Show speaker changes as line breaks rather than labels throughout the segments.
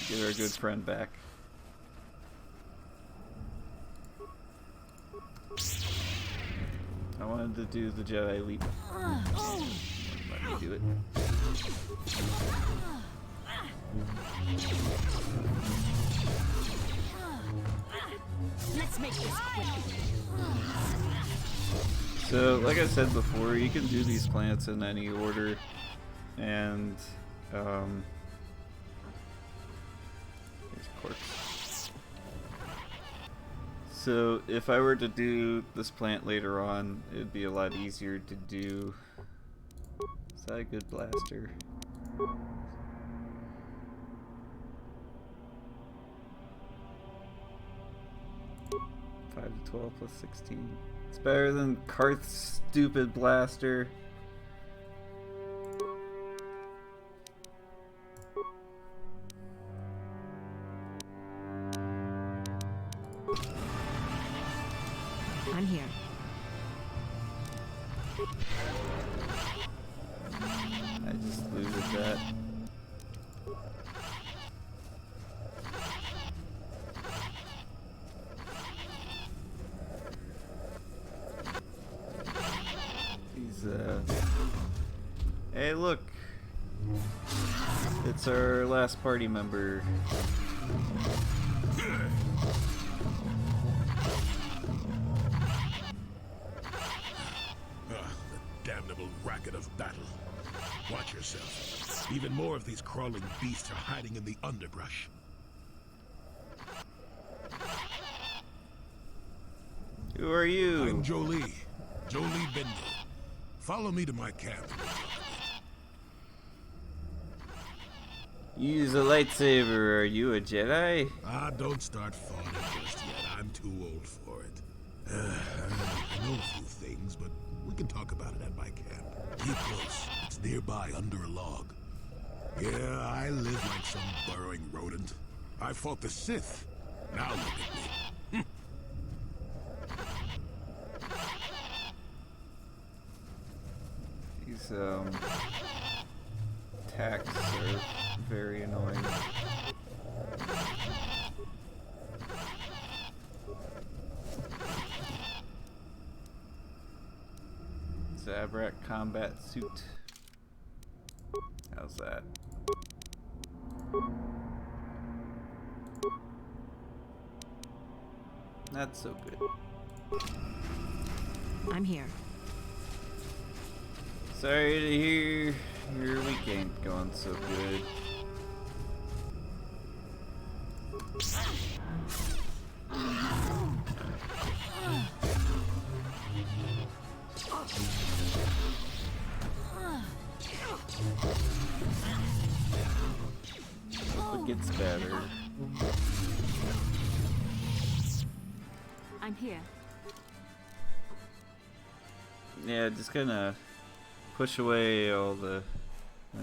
Get our good friend back. I wanted to do the Jedi leap. Let me do it.
Let's make this quick.
So, like I said before, you can do these plants in any order, and here's a corpse. So, if I were to do this plant later on, it'd be a lot easier to do. Is that a good blaster? 5 to 12 plus 16. It's better than Karth's stupid blaster.
I'm here.
I just looted that. Hey, look! It's our last party member.
The damnable racket of battle. Watch yourself. Even more of these crawling beasts are hiding in the underbrush.
Who are you?
I'm Jolie Bindle. Follow me to my camp.
Use a lightsaber. Are you a Jedi?
Ah, don't start fawning just yet. I'm too old for it. I know a few things, but we can talk about it at my camp. Keep close. It's nearby under a log. Yeah, I live like some burrowing rodent. I fought the Sith. Now look at me.
These attacks are very annoying. Zabrak combat suit. How's that? Not so good.
I'm here.
Sorry to hear your week ain't going so good. It gets better.
I'm here.
Yeah, just gonna push away all the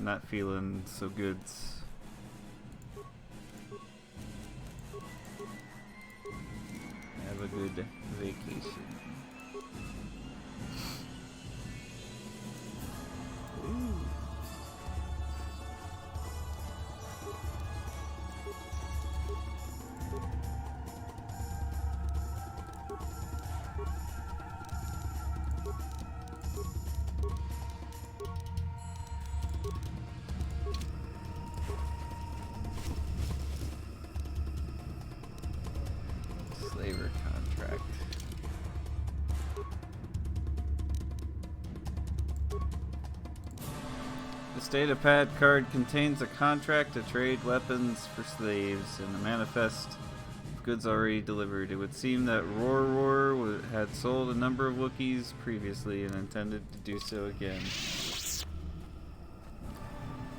not feeling so goods. Have a good vacation. Ooh. Slaver contract. The State Pad card contains a contract to trade weapons for slaves and a manifest of goods already delivered. It would seem that Roar had sold a number of Wookiees previously and intended to do so again.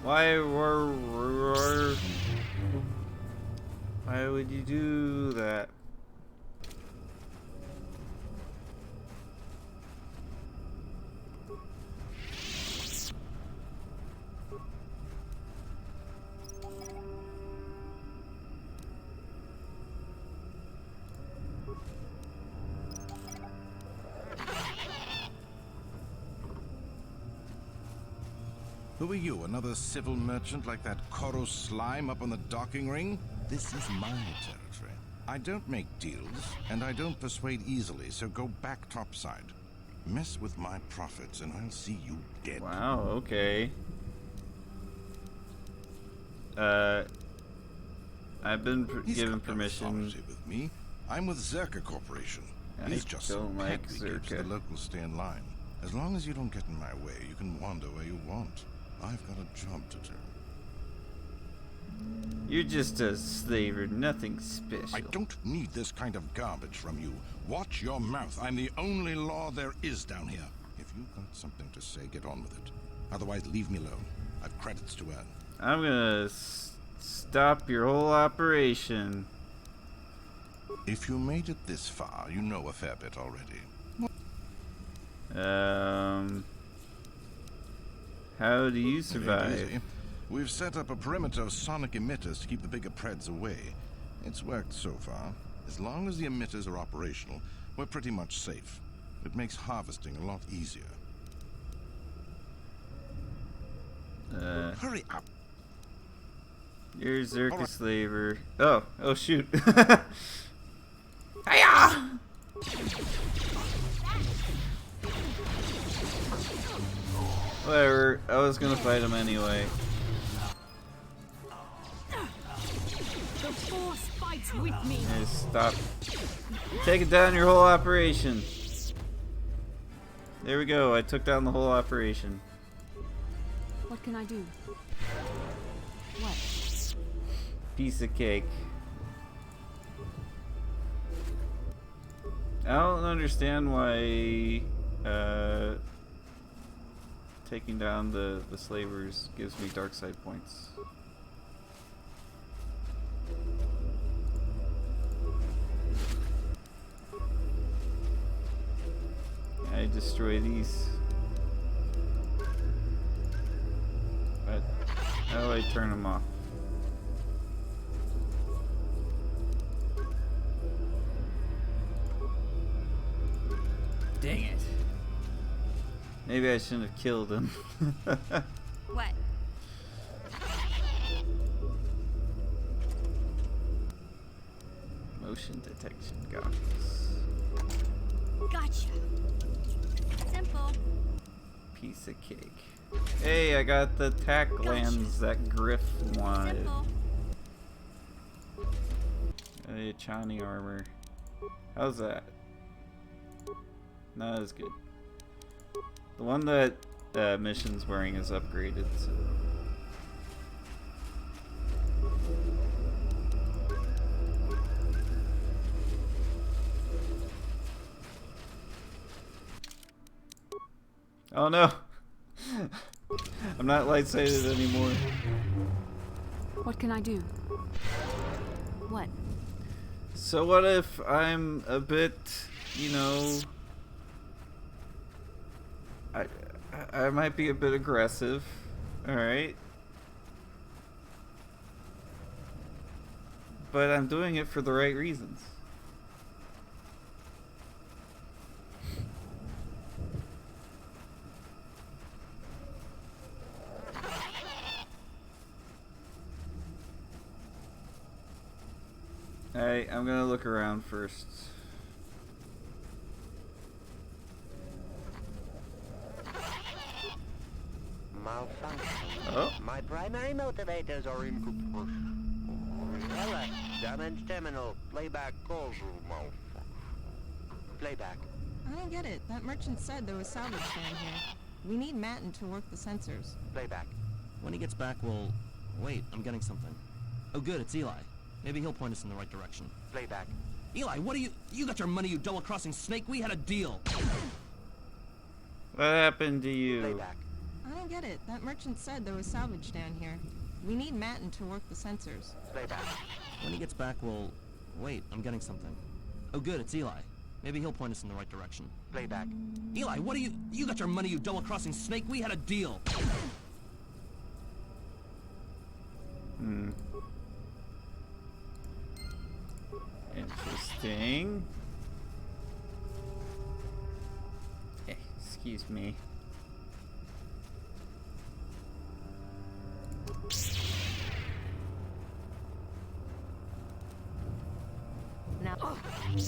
Why Roar? Why would you do that?
Who are you, another civil merchant like that Koro slime up on the docking ring? This is my territory. I don't make deals, and I don't persuade easily, so go back topside. Mess with my profits, and I'll see you dead.
Wow, okay. I've been
He's
given
got no
permission.
authority with me. I'm with Zerka Corporation.
I
He's just
don't
some
like
pet we give so
Zerka.
the locals stay in line. As long as you don't get in my way, you can wander where you want. I've got a job to do.
You're just a slaver, nothing special.
I don't need this kind of garbage from you. Watch your mouth. I'm the only law there is down here. If you've got something to say, get on with it. Otherwise, leave me alone. I've credits to earn.
I'm gonna stop your whole operation.
If you made it this far, you know a fair bit already.
How do you
It ain't
survive?
easy. We've set up a perimeter of sonic emitters to keep the bigger preds away. It's worked so far. As long as the emitters are operational, we're pretty much safe. It makes harvesting a lot easier. Hurry up!
You're Zerka
Alright.
slaver. Oh shoot. Hiya! Whatever, I was gonna fight him anyway.
The force fights with me.
Just stop. Taking down your whole operation. There we go, I took down the whole operation.
What can I do? What?
Piece of cake. I don't understand why taking down the slavers gives me dark side points. I destroy these. But how do I turn them off? Dang it. Maybe I shouldn't have killed him.
What?
Motion detection goggles.
Gotcha. Simple.
Piece of cake. Hey, I got the tack lands that Griff wanted.
Simple.
Hey, Chani armor. How's that? Not as good. The one that Mission's wearing is upgraded, so. Oh no! I'm not light-sighted anymore.
What can I do? What?
So what if I'm a bit, you know, I might be a bit aggressive, alright? But I'm doing it for the right reasons. Alright, I'm gonna look around first.
Malfunction.
Oh.
My primary motivators are incorporeal. Error. Damage terminal. Playback causal malfunction. Playback.
I don't get it. That merchant said there was salvage down here. We need Matin to work the sensors.
Playback.
When he gets back, we'll... Wait, I'm getting something. Oh good, it's Eli. Maybe he'll point us in the right direction.
Playback.
Eli, what are you... You got your money, you double-crossing snake? We had a deal!
What happened to you?
Playback.
I don't get it. That merchant said there was salvage down here. We need Matin to work the sensors.
Playback.
When he gets back, we'll... Wait, I'm getting something. Oh good, it's Eli. Maybe he'll point us in the right direction.
Playback.
Eli, what are you... You got your money, you double-crossing snake? We had a deal!
Hmm. Interesting. Excuse me.
You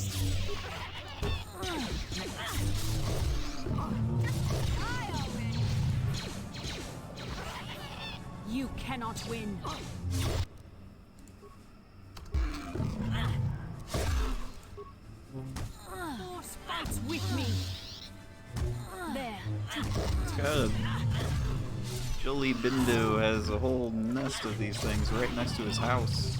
cannot win. Force fights with me. There.
God. Jolly Bindo has a whole nest of these things right next to his house.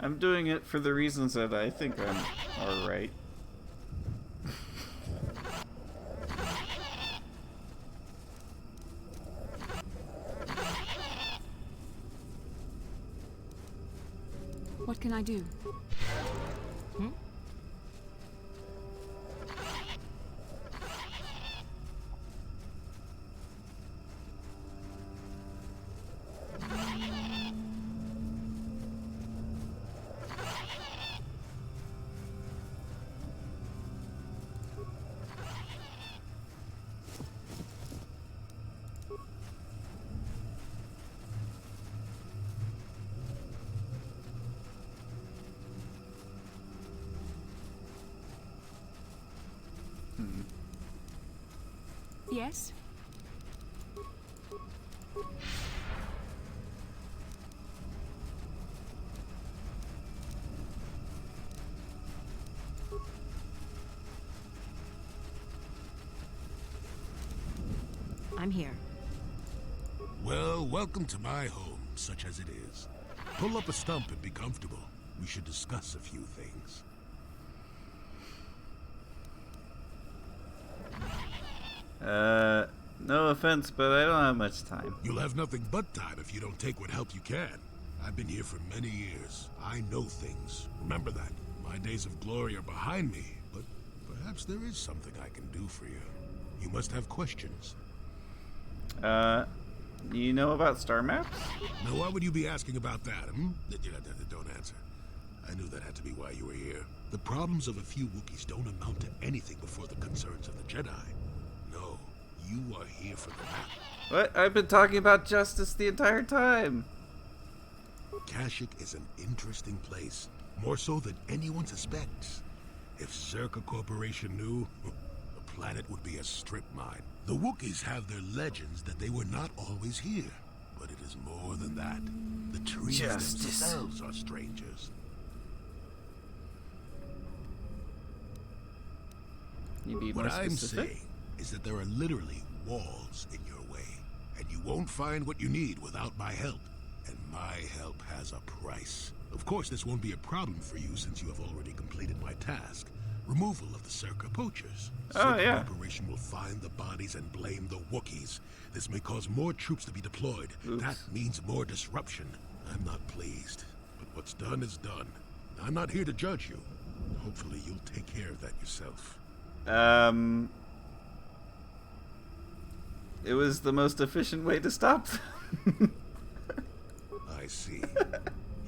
I'm doing it for the reasons that I think I'm alright.
What can I do?
Hmm?
Yes?
I'm here.
Well, welcome to my home, such as it is. Pull up a stump and be comfortable. We should discuss a few things.
No offense, but I don't have much time.
You'll have nothing but time if you don't take what help you can. I've been here for many years. I know things. Remember that. My days of glory are behind me, but perhaps there is something I can do for you. You must have questions.
You know about star maps?
Now, why would you be asking about that, hmm? Don't answer. I knew that had to be why you were here. The problems of a few Wookiees don't amount to anything before the concerns of the Jedi. No, you are here for the map.
What? I've been talking about justice the entire time.
Kashyyyk is an interesting place, more so than anyone suspects. If Zerka Corporation knew, the planet would be a strip mine. The Wookiees have their legends that they were not always here, but it is more than that. The trees
Justice.
themselves are strangers.
You be more
What I'm
specific?
saying is that there are literally walls in your way, and you won't find what you need without my help. And my help has a price. Of course, this won't be a problem for you since you have already completed my task. Removal of the Zerka poachers.
Oh,
Zerka
yeah.
Corporation will find the bodies and blame the Wookiees. This may cause more troops to be deployed.
Oops.
That means more disruption. I'm not pleased, but what's done is done. I'm not here to judge you. Hopefully, you'll take care of that yourself.
It was the most efficient way to stop them.
I see.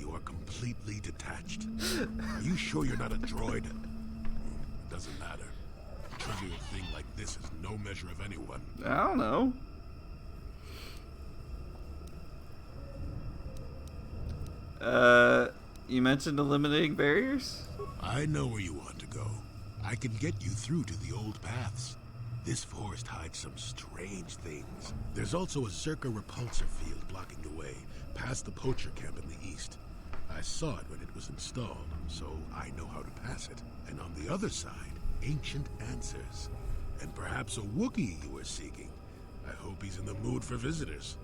You are completely detached. Are you sure you're not a droid? It doesn't matter. A trivial thing like this is no measure of anyone.
I don't know. You mentioned eliminating barriers?
I know where you want to go. I can get you through to the old paths. This forest hides some strange things. There's also a Zerka repulsor field blocking the way, past the poacher camp in the east. I saw it when it was installed, so I know how to pass it. And on the other side, ancient answers. And perhaps a Wookiee you were seeking. I hope he's in the mood for visitors.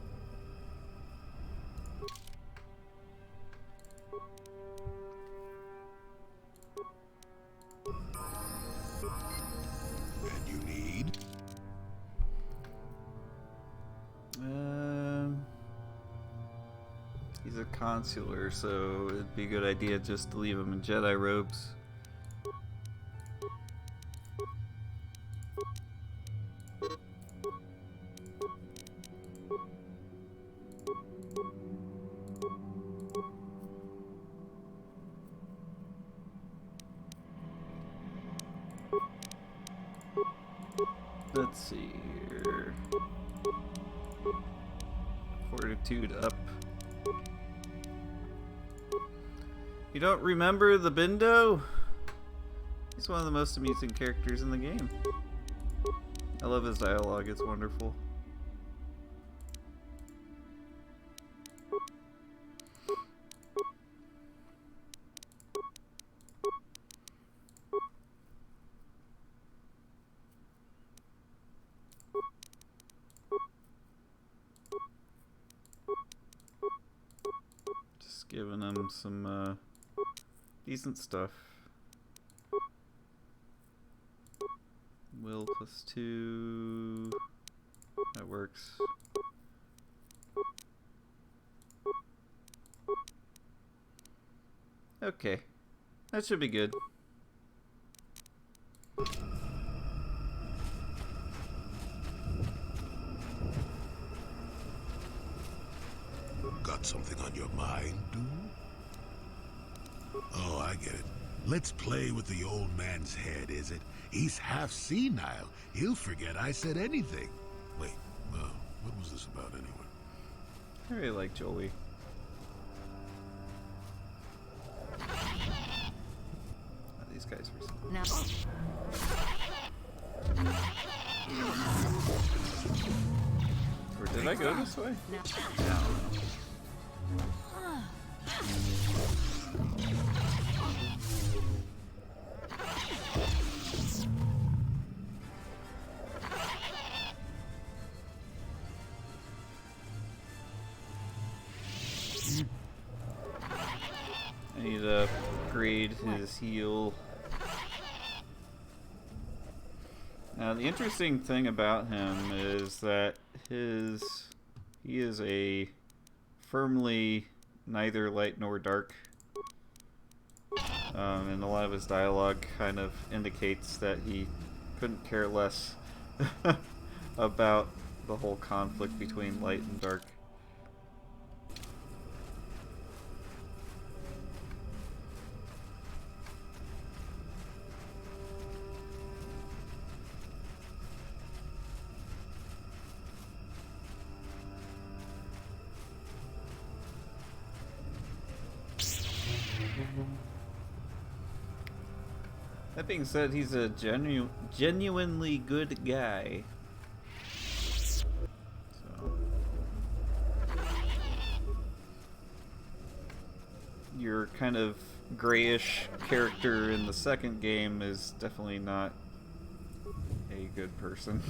And you need?
He's a consular, so it'd be a good idea just to leave him in Jedi robes. Let's see here. Fortitude up. You don't remember the Bindo? He's one of the most amusing characters in the game. I love his dialogue, it's wonderful. Just giving him some decent stuff. Will +2. That works. Okay. That should be good.
Got something on your mind, dude? Oh, I get it. Let's play with the old man's head, is it? He's half senile. He'll forget I said anything. Wait, what was this about anyway?
I really like Joey. Oh, these guys were so...
Now.
Or did I go this way?
Now.
No. I need to upgrade his heal. Now the interesting thing about him is that he is a firmly neither light nor dark. And a lot of his dialogue kind of indicates that he couldn't care less about the whole conflict between light and dark. That being said, he's a genuinely good guy. So, your kind of grayish character in the second game is definitely not a good person.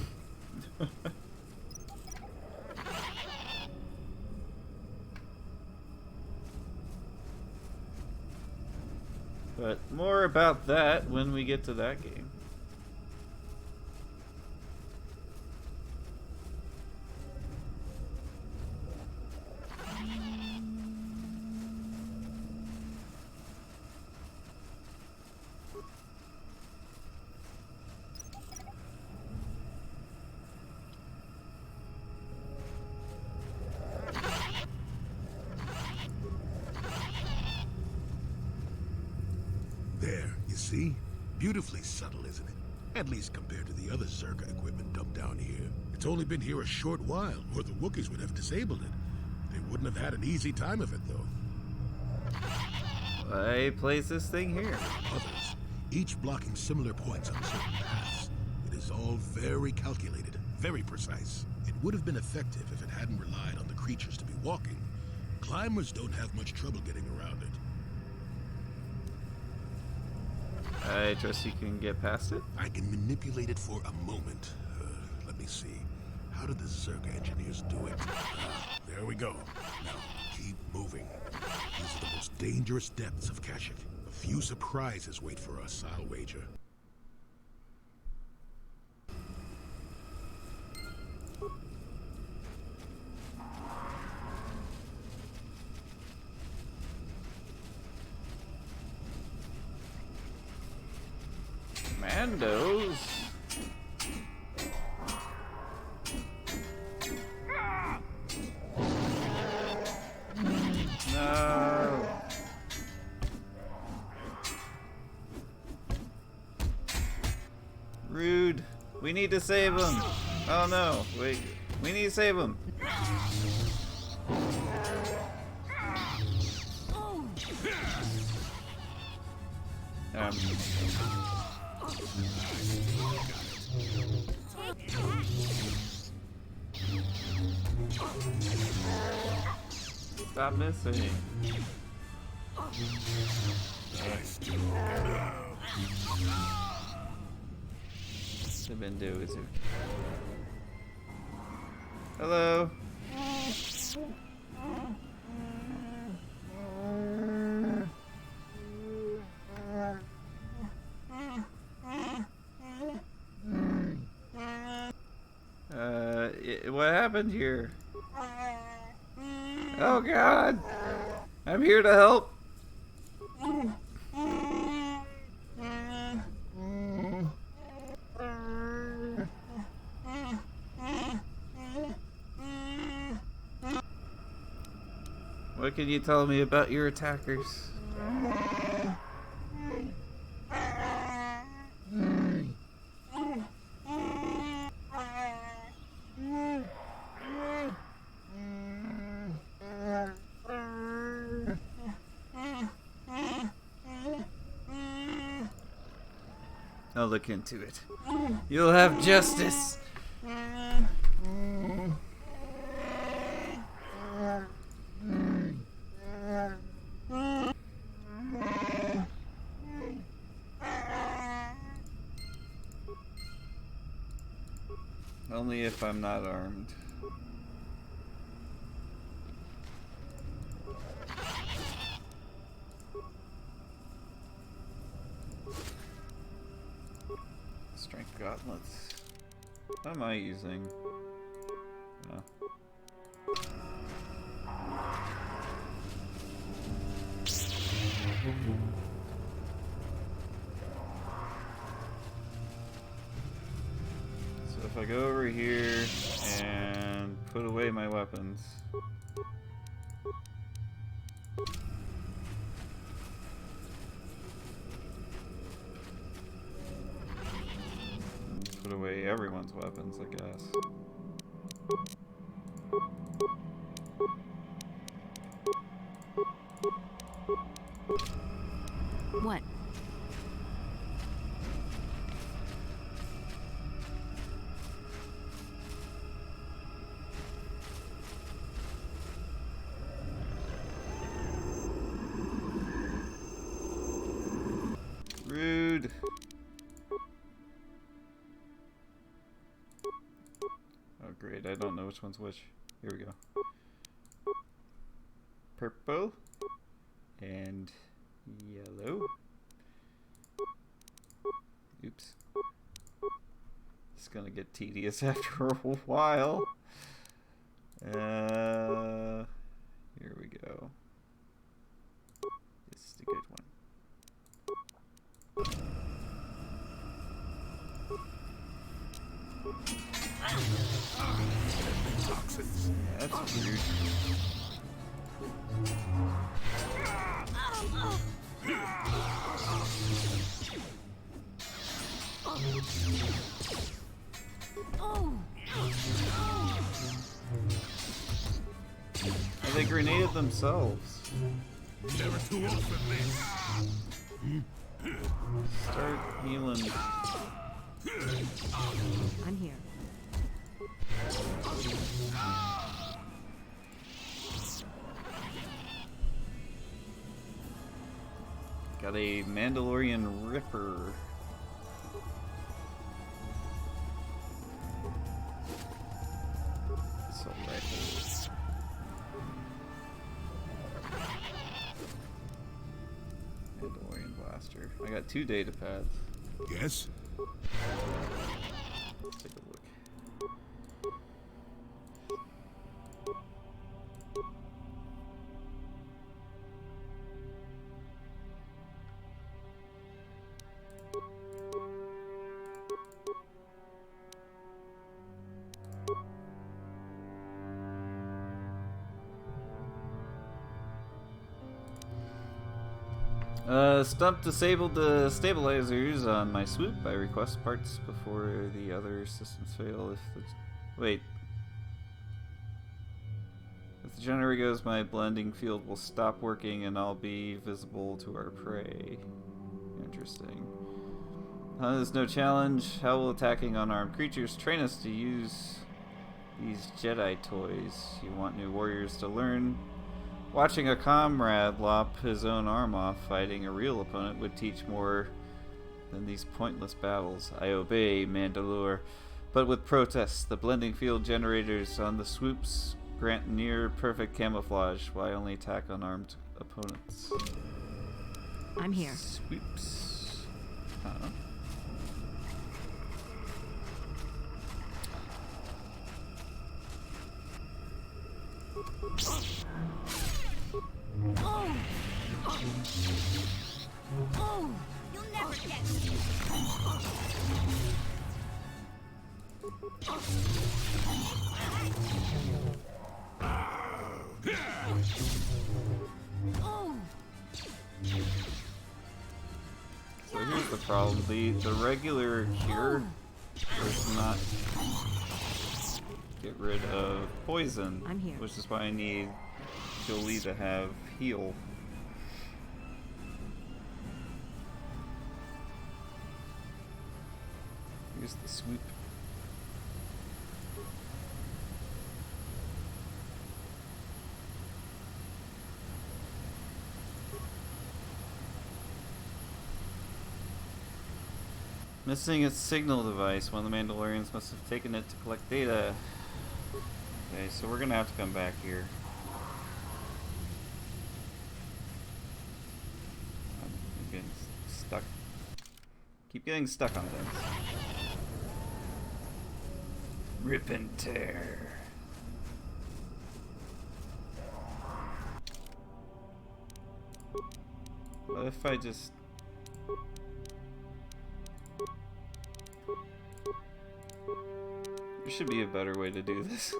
But more about that when we get to that game.
There, you see? Beautifully subtle, isn't it? At least compared to the other Zerga equipment dumped down here. It's only been here a short while, or the Wookiees would have disabled it. They wouldn't have had an easy time of it, though.
I place this thing here.
Others, each blocking similar points on certain paths. It is all very calculated, very precise. It would have been effective if it hadn't relied on the creatures to be walking. Climbers don't have much trouble getting around it.
I trust you can get past it.
I can manipulate it for a moment. Let me see. How did the Zerga engineers do it? There we go. Now, keep moving. These are the most dangerous depths of Kashyyyk. A few surprises wait for us, I'll wager.
Commandos? No. Rude. We need to save him. Oh no, wait. We need to save him. Stop missing. Hello. What happened here? Oh God! I'm here to help. What can you tell me about your attackers? I'll look into it. You'll have justice. Only if I'm not armed. Strength gauntlets. What am I using? Oh. So if I go over here and put away my weapons. Put away everyone's weapons, I guess.
What?
Rude. Oh great, I don't know which one's which. Here we go. Purple and yellow. Oops. It's gonna get tedious after a while. Here we go. This is the good one.
Toxins.
Yeah, that's rude. They grenaded themselves.
Never too old for this.
Start healing.
I'm here.
Got a Mandalorian Ripper. Assault rifle. Mandalorian blaster. I got 2 data pads.
Yes?
Let's take a look. Stump disabled the stabilizers on my swoop. I request parts before the other systems fail. If the wait, if the generator goes, my blending field will stop working, and I'll be visible to our prey. Interesting. There's no challenge. How will attacking unarmed creatures train us to use these Jedi toys? You want new warriors to learn. Watching a comrade lop his own arm off fighting a real opponent would teach more than these pointless battles. I obey, Mandalore. But with protests, the blending field generators on the swoops grant near perfect camouflage, while I only attack unarmed opponents.
I'm here.
Swoops. Huh.
Oh! Oh! You'll never get me! Oh!
So here's the problem. The regular cure does not get rid of poison,
I'm here.
which is why I need Jolie to have heal. Here's the swoop. Missing its signal device. One of the Mandalorians must have taken it to collect data. Okay, so we're gonna have to come back here. I'm getting stuck. Keep getting stuck on things. Rip and tear. What if I just... There should be a better way to do this.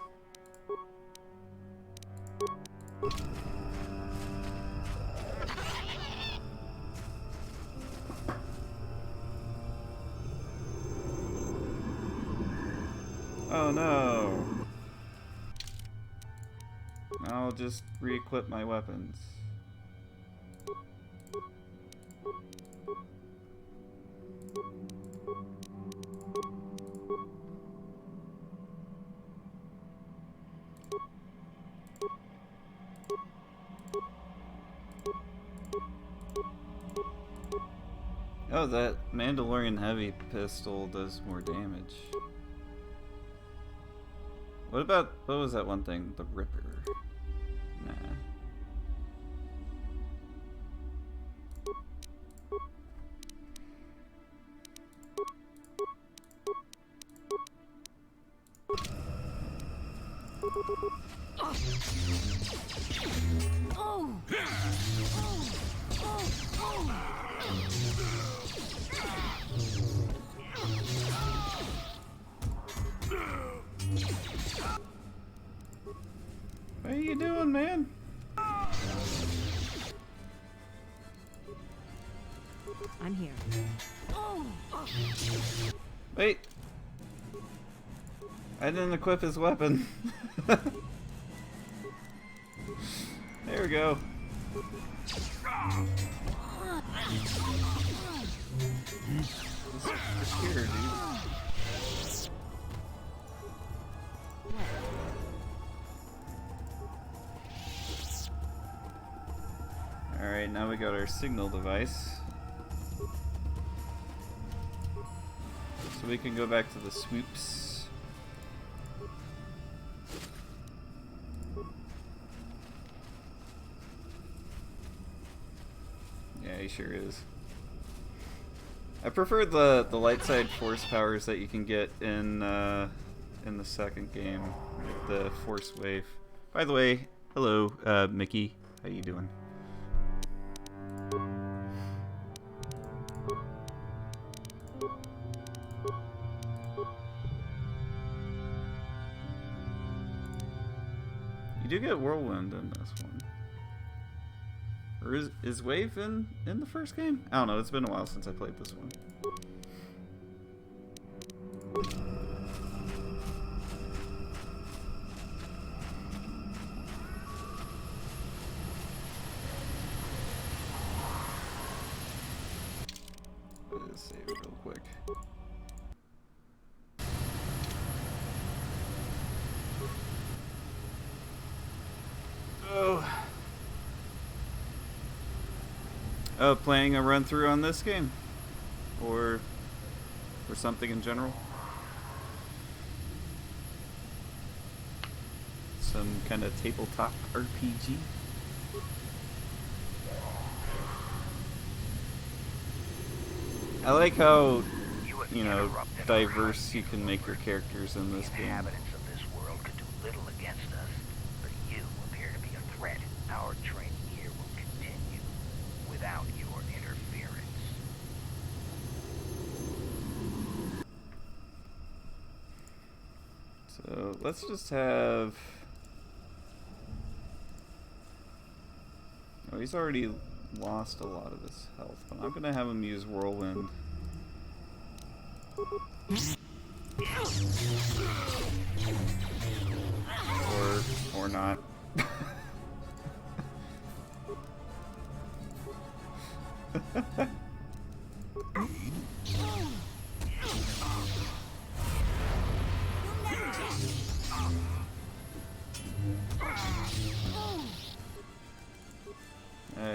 Oh no! I'll just re-equip my weapons. Oh, that Mandalorian heavy pistol does more damage. What was that one thing? The Ripper. Nah.
Oh!
What are you doing, man?
I'm here. Oh!
Wait! I didn't equip his weapon. There we go. It's here, dude. Alright, now we got our signal device. So we can go back to the swoops. Yeah, he sure is. I prefer the light side force powers that you can get in the second game, like the force wave. By the way, hello, Mickey. How you doing? You do get whirlwind in this one. Or is Wave in the first game? I don't know. It's been a while since I played this one. Let's save it real quick. Oh, playing a run through on this game, or something in general. Some kind of tabletop RPG. I like how, you know, diverse you can make your characters in this game.
Inhabitants of this world could do little against us, but you appear to be a threat. Our training here will continue without your interference.
So let's just have. Oh, he's already lost a lot of his health, but I'm gonna have him use Whirlwind. Or not.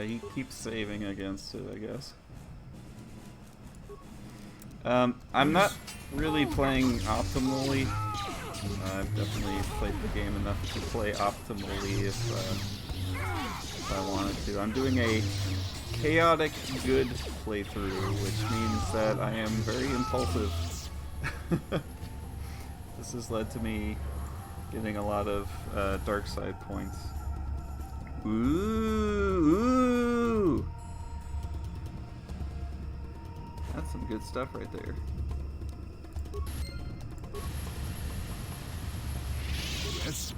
He keeps saving against it, I guess. I'm not really playing optimally. I've definitely played the game enough to play optimally if I wanted to. I'm doing a chaotic good playthrough, which means that I am very impulsive. This has led to me getting a lot of dark side points. Ooh! That's some good stuff right there.
Yes.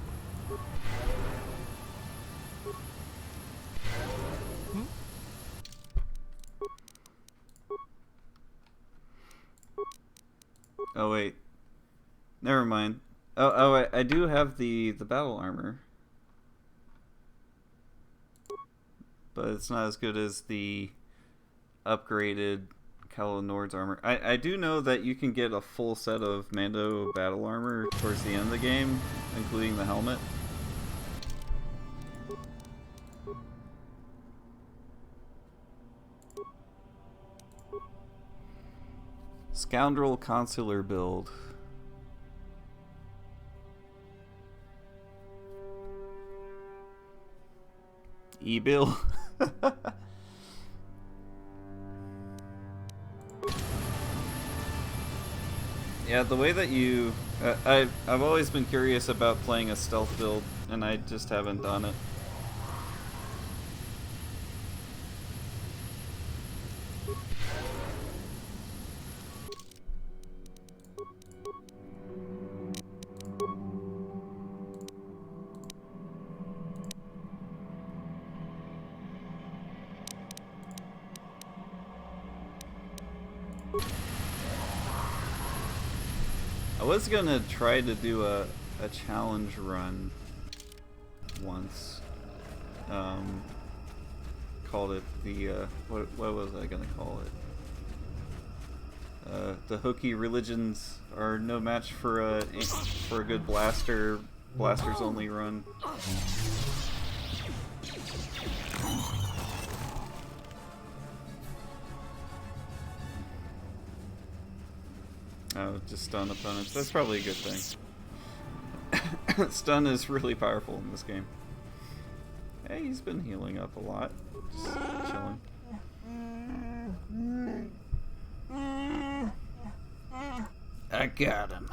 Oh wait, never mind. Oh wait, I do have the battle armor, but it's not as good as the upgraded Calo Nord's armor. I do know that you can get a full set of Mando battle armor towards the end of the game, including the helmet. Scoundrel Consular build. E-Bill. Yeah, the way that you... I've always been curious about playing a stealth build, and I just haven't done it. I was gonna try to do a challenge run once. Called it the what was I gonna call it? The Hokie religions are no match for a good blasters only run. Oh, just stun opponents. That's probably a good thing. Stun is really powerful in this game. Hey, he's been healing up a lot. Just chilling. I got him.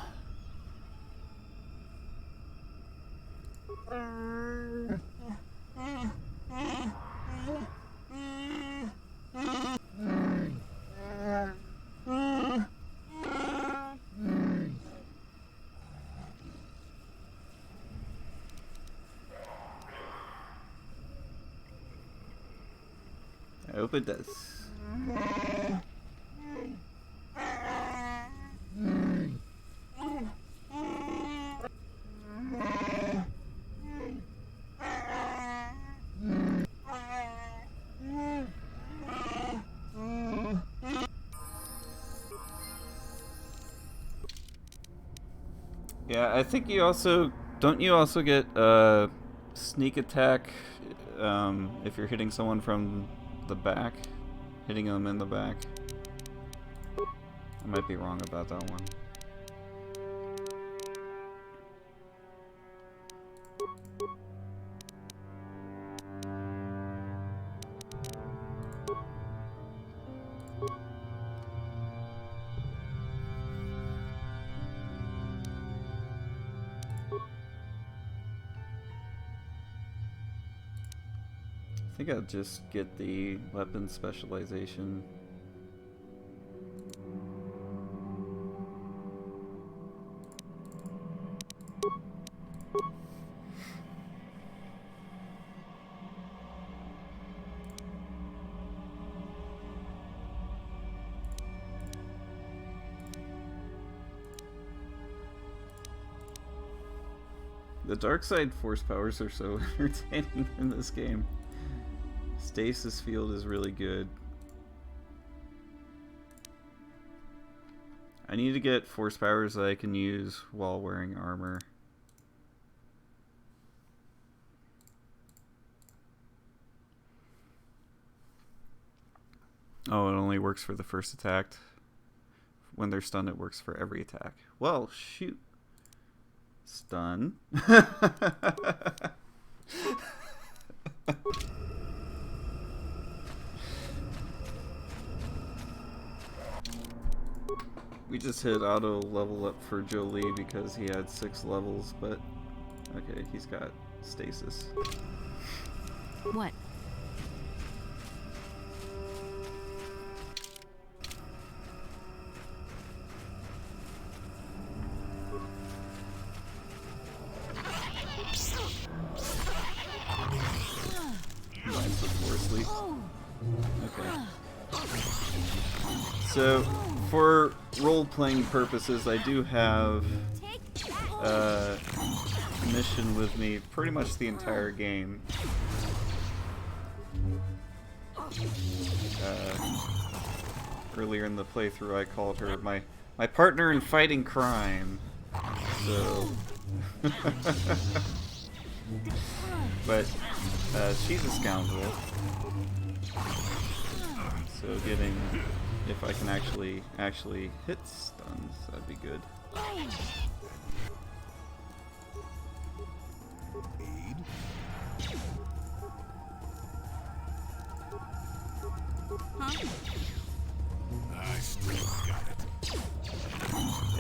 hope it does. Yeah, I think you also... Don't you also get sneak attack if you're hitting someone from the back? Hitting them in the back? I might be wrong about that one. I think I'll just get the weapon specialization. The dark side force powers are so entertaining in this game. Stasis field is really good. I need to get force powers that I can use while wearing armor. Oh, it only works for the first attack. When they're stunned, it works for every attack. Well, shoot. Stun. We just hit auto level up for Jolie because he had 6 levels, but okay, he's got stasis.
What?
Combines with force leap. Okay. So, for role-playing purposes, I do have a mission with me pretty much the entire game. Earlier in the playthrough, I called her my partner in fighting crime. So, but she's a scoundrel. So getting, if I can actually hit stuns, that'd be good.
I still got it.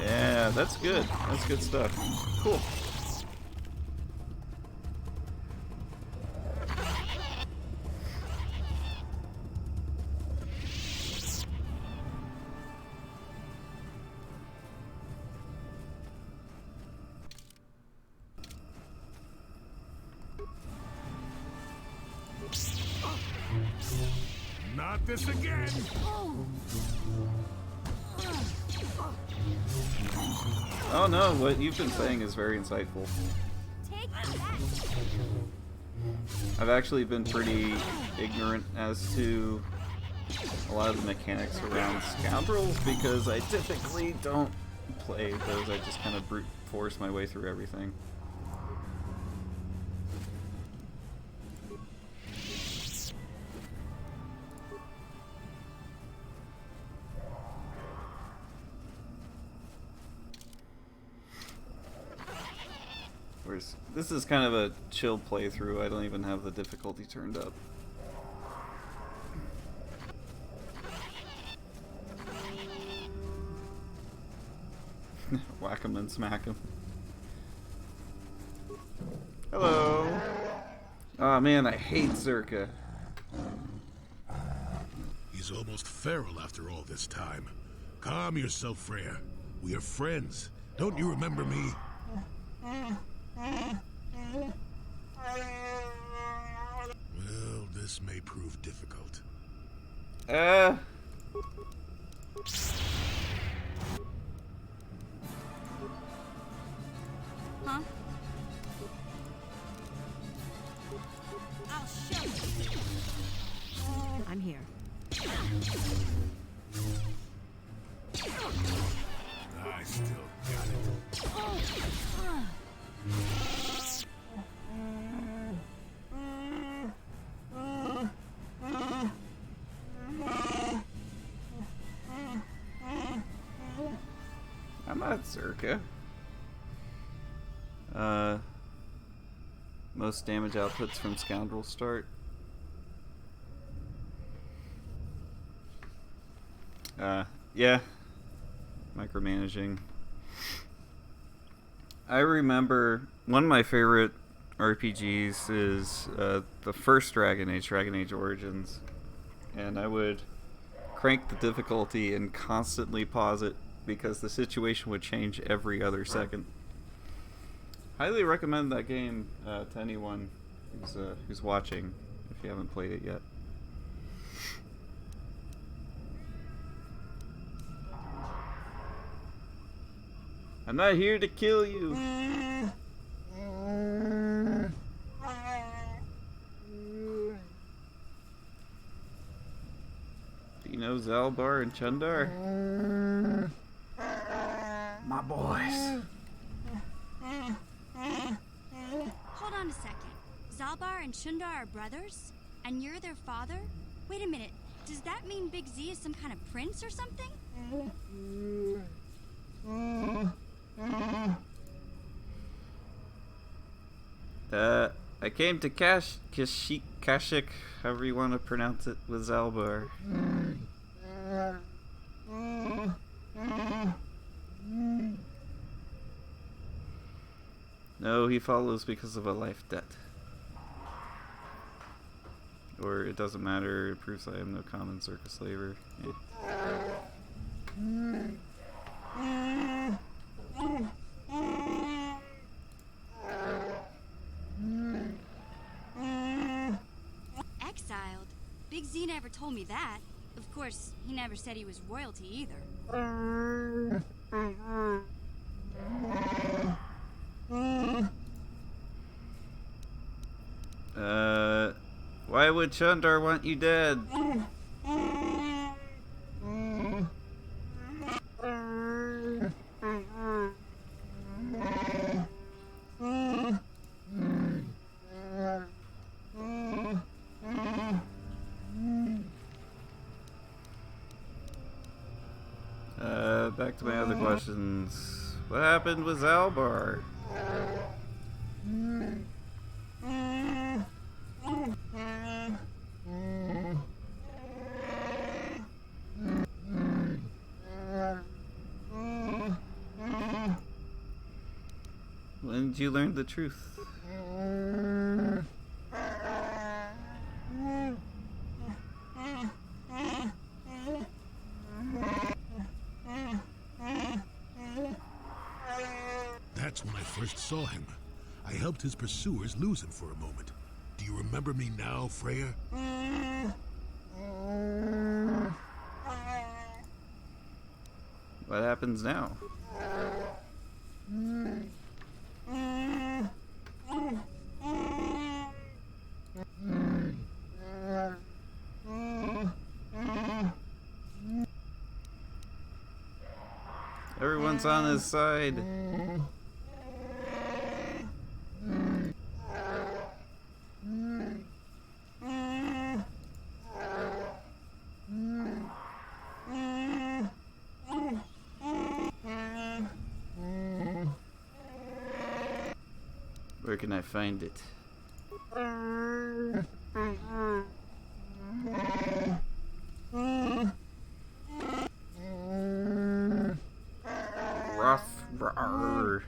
Yeah, that's good. That's good stuff. Cool.
Not this again!
Oh no, what you've been saying is very insightful. I've actually been pretty ignorant as to a lot of the mechanics around scoundrels because I typically don't play those. I just kind of brute force my way through everything. Whereas this is kind of a chill playthrough. I don't even have the difficulty turned up. Whack him and smack him. Hello. Oh man, I hate Zerka.
He's almost feral after all this time. Calm yourself, Freya. We are friends. Don't you remember me? Well, this may prove difficult.
Huh? I'll show you. I'm here.
I still got it.
I'm not Zerka. Most damage outputs from Scoundrel start. Yeah. Micromanaging. I remember one of my favorite RPGs is the first Dragon Age Origins. And I would crank the difficulty and constantly pause it because the situation would change every other second. Highly recommend that game to anyone who's watching if you haven't played it yet. I'm not here to kill you. Do you know Zalbar and Chundar? My boys.
Hold on a second. Zalbar and Shundar are brothers? And you're their father? Wait a minute. Does that mean Big Z is some kind of prince or something?
I came to Kashyyyk, however you want to pronounce it, with Zalbar. No, he follows because of a life debt. Or it doesn't matter, it proves I am no common circus slaver.
Exiled? Big Z never told me that. Of course, he never said he was royalty either.
Why would Chundar want you dead? Back to my other questions. What happened with Zalbar? When did you learn the truth?
That's when I first saw him. I helped his pursuers lose him for a moment. Do you remember me now, Freya?
What happens now? Everyone's on his side. Where can I find it? Rough. Rawr.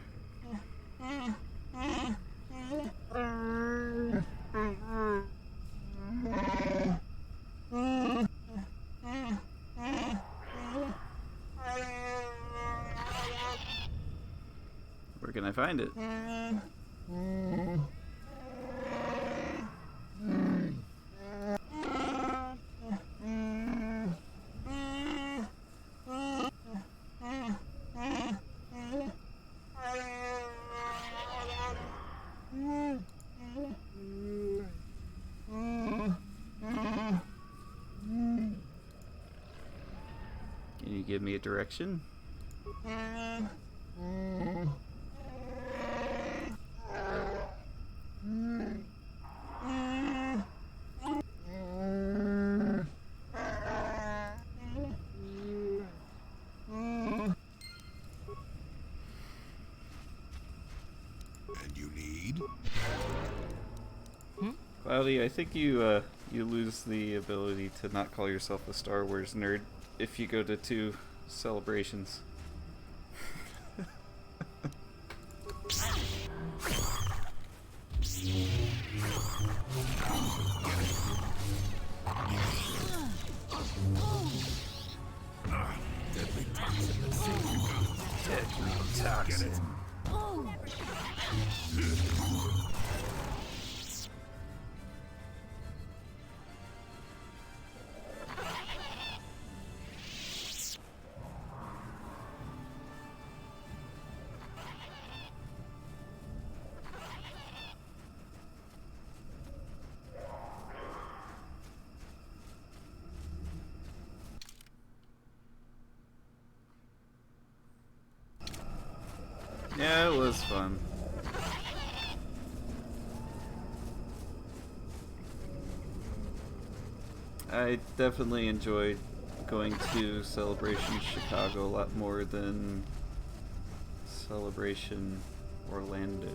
Where can I find it? give me a direction?
And you need?
Cloudy, I think you lose the ability to not call yourself a Star Wars nerd if you go to 2 celebrations.
Deadly toxin.
Yeah, it was fun. I definitely enjoyed going to Celebration Chicago a lot more than Celebration Orlando.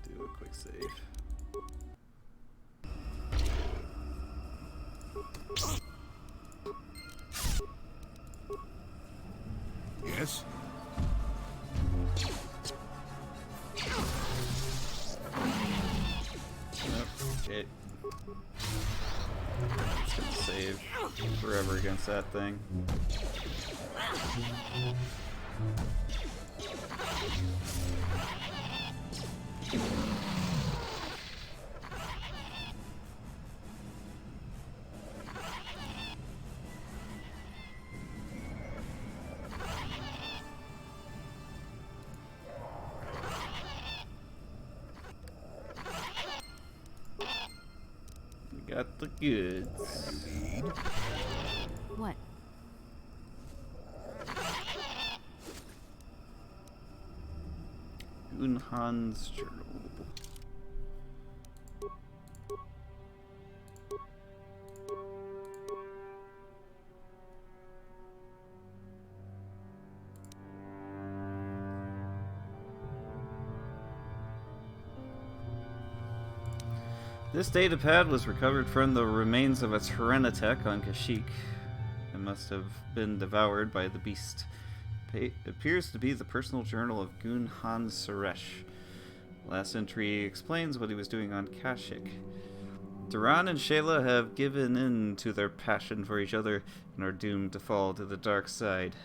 Do a quick save.
Yes?
Nope. Okay. It's gonna save forever against that thing. We got the goods.
Need?
What?
Gunhan's journal. This datapad was recovered from the remains of a Tyranitech on Kashyyyk. It must have been devoured by the beast. It appears to be the personal journal of Gunhan Suresh. Last entry explains what he was doing on Kashyyyk. Duran and Shayla have given in to their passion for each other and are doomed to fall to the dark side.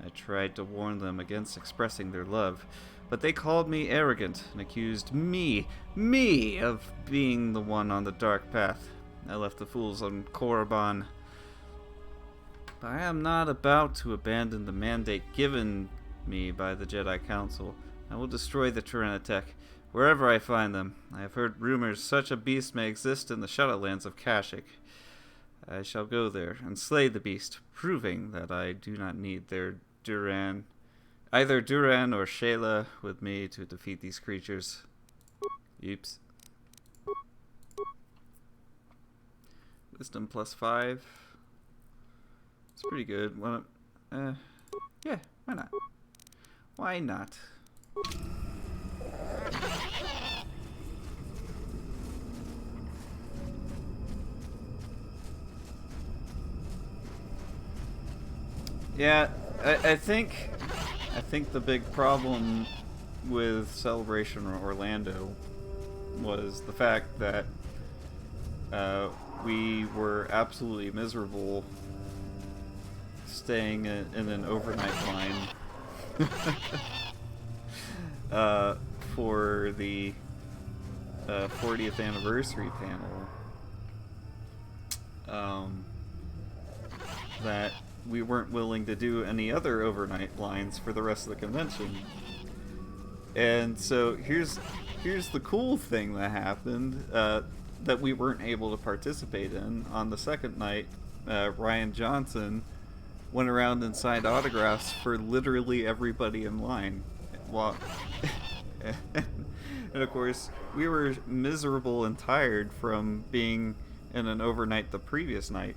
I tried to warn them against expressing their love, but they called me arrogant and accused me of being the one on the dark path. I left the fools on Korriban. But I am not about to abandon the mandate given me by the Jedi Council. I will destroy the Tyranitech, wherever I find them. I have heard rumors such a beast may exist in the Shadowlands of Kashyyyk. I shall go there and slay the beast, proving that I do not need either Duran or Shayla with me to defeat these creatures. Oops. Wisdom +5. It's pretty good. Yeah, why not? Why not? Yeah, I think the big problem with Celebration Orlando was the fact that we were absolutely miserable staying in an overnight line for the 40th anniversary panel. That we weren't willing to do any other overnight lines for the rest of the convention. And so here's the cool thing that happened that we weren't able to participate in. On the second night, Ryan Johnson went around and signed autographs for literally everybody in line. Well, and of course, we were miserable and tired from being in an overnight the previous night.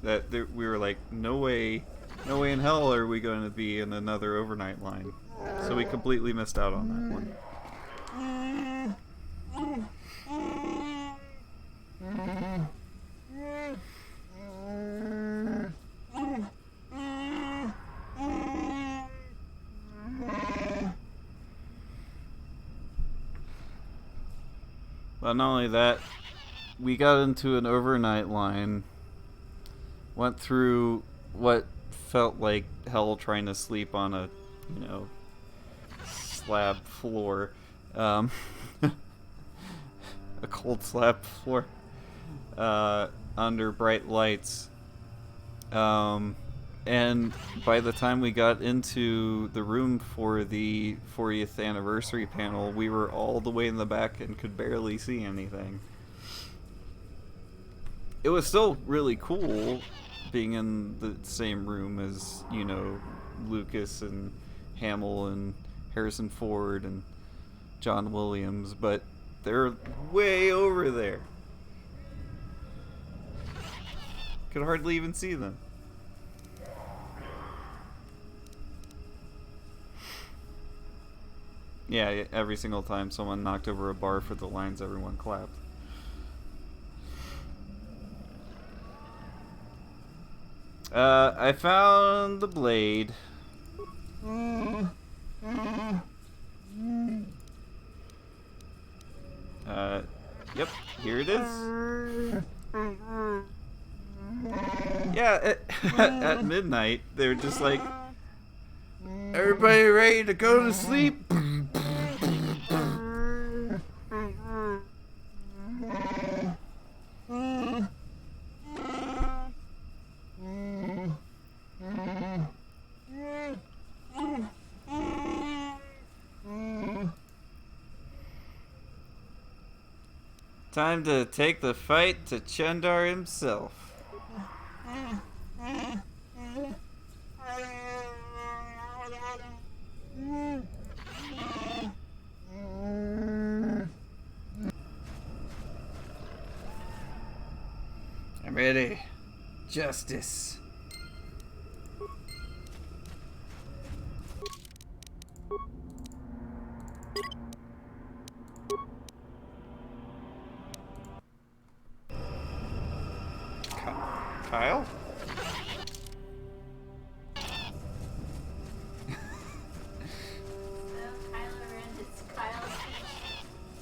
That we were like, no way in hell are we going to be in another overnight line. So we completely missed out on that one. But not only that, we got into an overnight line, went through what felt like hell trying to sleep on a, slab floor. A cold slab floor. Under bright lights. And by the time we got into the room for the 40th anniversary panel, we were all the way in the back and could barely see anything. It was still really cool being in the same room as, Lucas and Hamill and Harrison Ford and John Williams, but they're way over there. Could hardly even see them. Yeah, every single time someone knocked over a bar for the lines, everyone clapped. I found the blade. Yep, here it is. Yeah, at midnight, they're just like, everybody ready to go to sleep? Time to take the fight to Chandar himself. I'm ready. Justice. Kyle?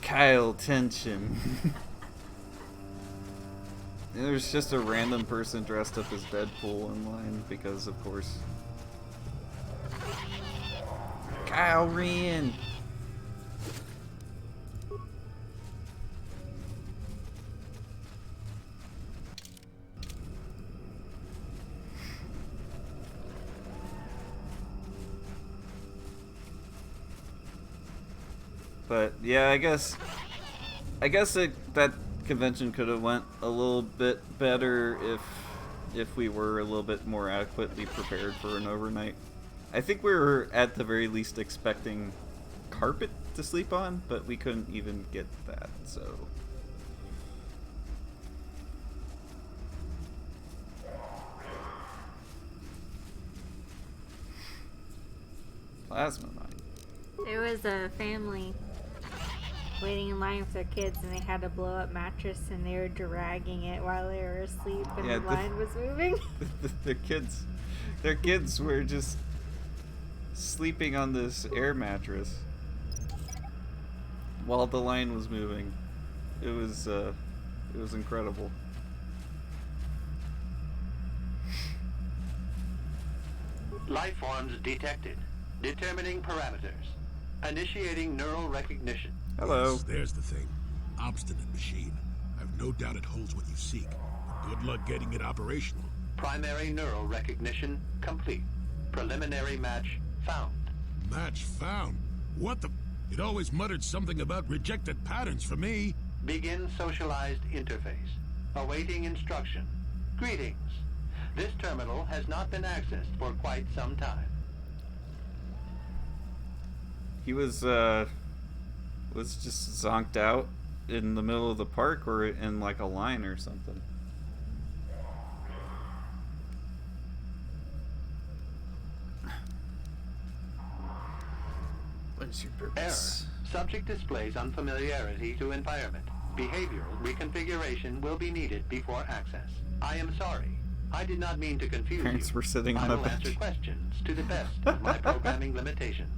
Kyle tension. There's just a random person dressed up as Deadpool in line because, of course. Kyle Ren. But yeah, I guess that convention could have went a little bit better if we were a little bit more adequately prepared for an overnight. I think we were at the very least expecting carpet to sleep on, but we couldn't even get that, so. Plasma mine.
There was a family waiting in line with their kids, and they had a blow-up mattress, and they were dragging it while they were asleep, and
Yeah,
the line was moving.
Their kids were just sleeping on this air mattress while the line was moving. It was incredible.
Life forms detected. Determining parameters. Initiating neural recognition.
Hello.
Yes, there's the thing. Obstinate machine. I've no doubt it holds what you seek. But good luck getting it operational.
Primary neural recognition complete. Preliminary match found.
Match found? What the... It always muttered something about rejected patterns for me.
Begin socialized interface. Awaiting instruction. Greetings. This terminal has not been accessed for quite some time.
He was just zonked out in the middle of the park or in like a line or something. What is your purpose?
Error. Subject displays unfamiliarity to environment. Behavioral reconfiguration will be needed before access. I am sorry. I did not mean to confuse
Parents
you.
were sitting on
I
a
will
bench.
answer questions to the best of my programming limitations.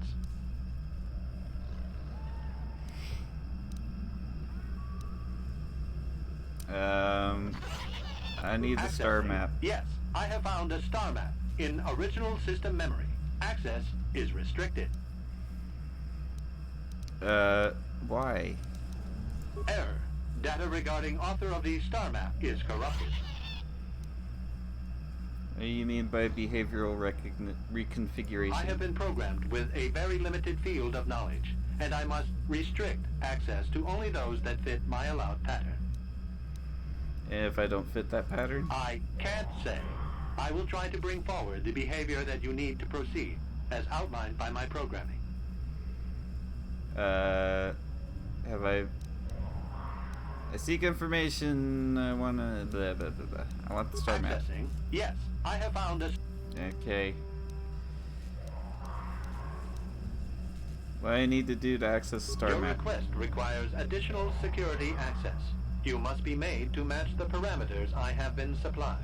I need the star
Accessing.
map.
Yes, I have found a star map in original system memory. Access is restricted.
Why?
Error. Data regarding author of the star map is corrupted.
What do you mean by behavioral reconfiguration?
I have been programmed with a very limited field of knowledge, and I must restrict access to only those that fit my allowed pattern.
If I don't fit that pattern?
I can't say. I will try to bring forward the behavior that you need to proceed, as outlined by my programming.
Have I seek information. I wanna blah blah blah blah. I want the star map.
Accessing. Yes, I have found a...
Okay. What do I need to do to access the star
Your
map?
request requires additional security access. You must be made to match the parameters I have been supplied.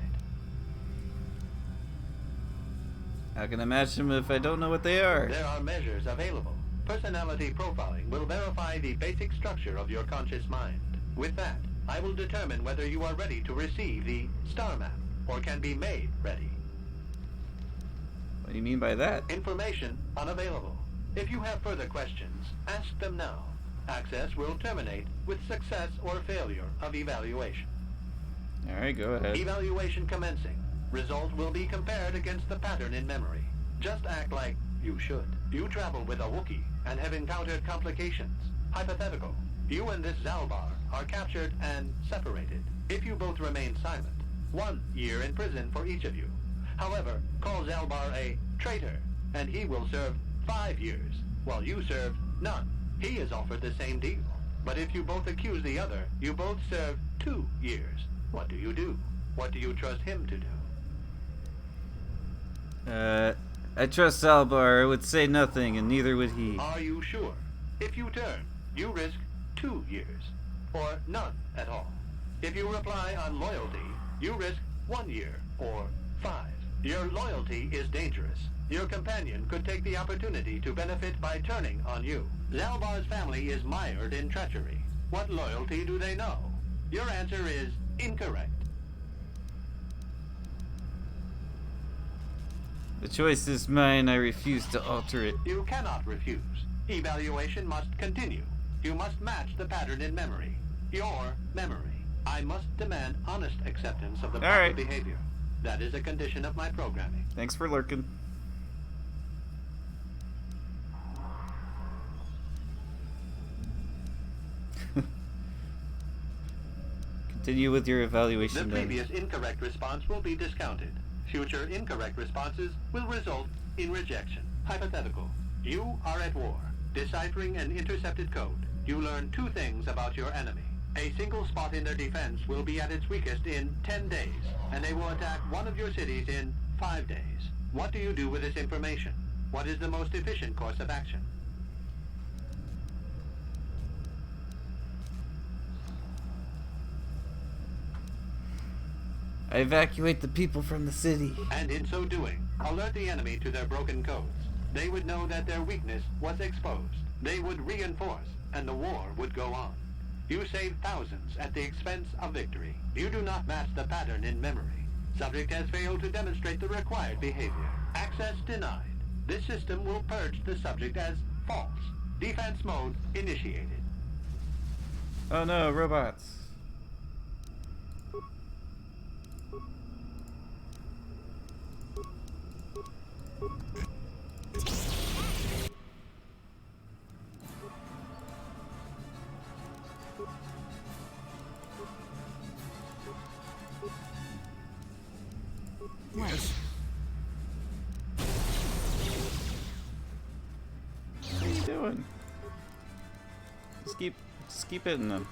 How can I match them if I don't know what they are?
There are measures available. Personality profiling will verify the basic structure of your conscious mind. With that, I will determine whether you are ready to receive the star map, or can be made ready.
What do you mean by that?
Information unavailable. If you have further questions, ask them now. Access will terminate with success or failure of evaluation.
Alright, go ahead.
Evaluation commencing. Result will be compared against the pattern in memory. Just act like you should. You travel with a Wookiee and have encountered complications. Hypothetical. You and this Zalbar are captured and separated. If you both remain silent, 1 year in prison for each of you. However, call Zalbar a traitor, and he will serve 5 years, while you serve none. He is offered the same deal. But if you both accuse the other, you both serve 2 years. What do you do? What do you trust him to do?
I trust Zalbar. I would say nothing, and neither would he.
Are you sure? If you turn, you risk 2 years, or none at all. If you reply on loyalty, you risk 1 year, or 5. Your loyalty is dangerous. Your companion could take the opportunity to benefit by turning on you. Zalbar's family is mired in treachery. What loyalty do they know? Your answer is incorrect.
The choice is mine. I refuse to alter it.
You cannot refuse. Evaluation must continue. You must match the pattern in memory. Your memory. I must demand honest acceptance of the proper
right.
behavior. That is a condition of my programming.
Thanks for lurking. Continue with your
The
evaluation then.
previous incorrect response will be discounted. Future incorrect responses will result in rejection. Hypothetical. You are at war. Deciphering an intercepted code. You learn 2 things about your enemy. A single spot in their defense will be at its weakest in 10 days, and they will attack one of your cities in 5 days. What do you do with this information? What is the most efficient course of action?
I evacuate the people from the city.
And in so doing, alert the enemy to their broken codes. They would know that their weakness was exposed. They would reinforce, and the war would go on. You save thousands at the expense of victory. You do not match the pattern in memory. Subject has failed to demonstrate the required behavior. Access denied. This system will purge the subject as false. Defense mode initiated.
Oh no, robots.
Yes.
What are you doing? Just keep hitting them.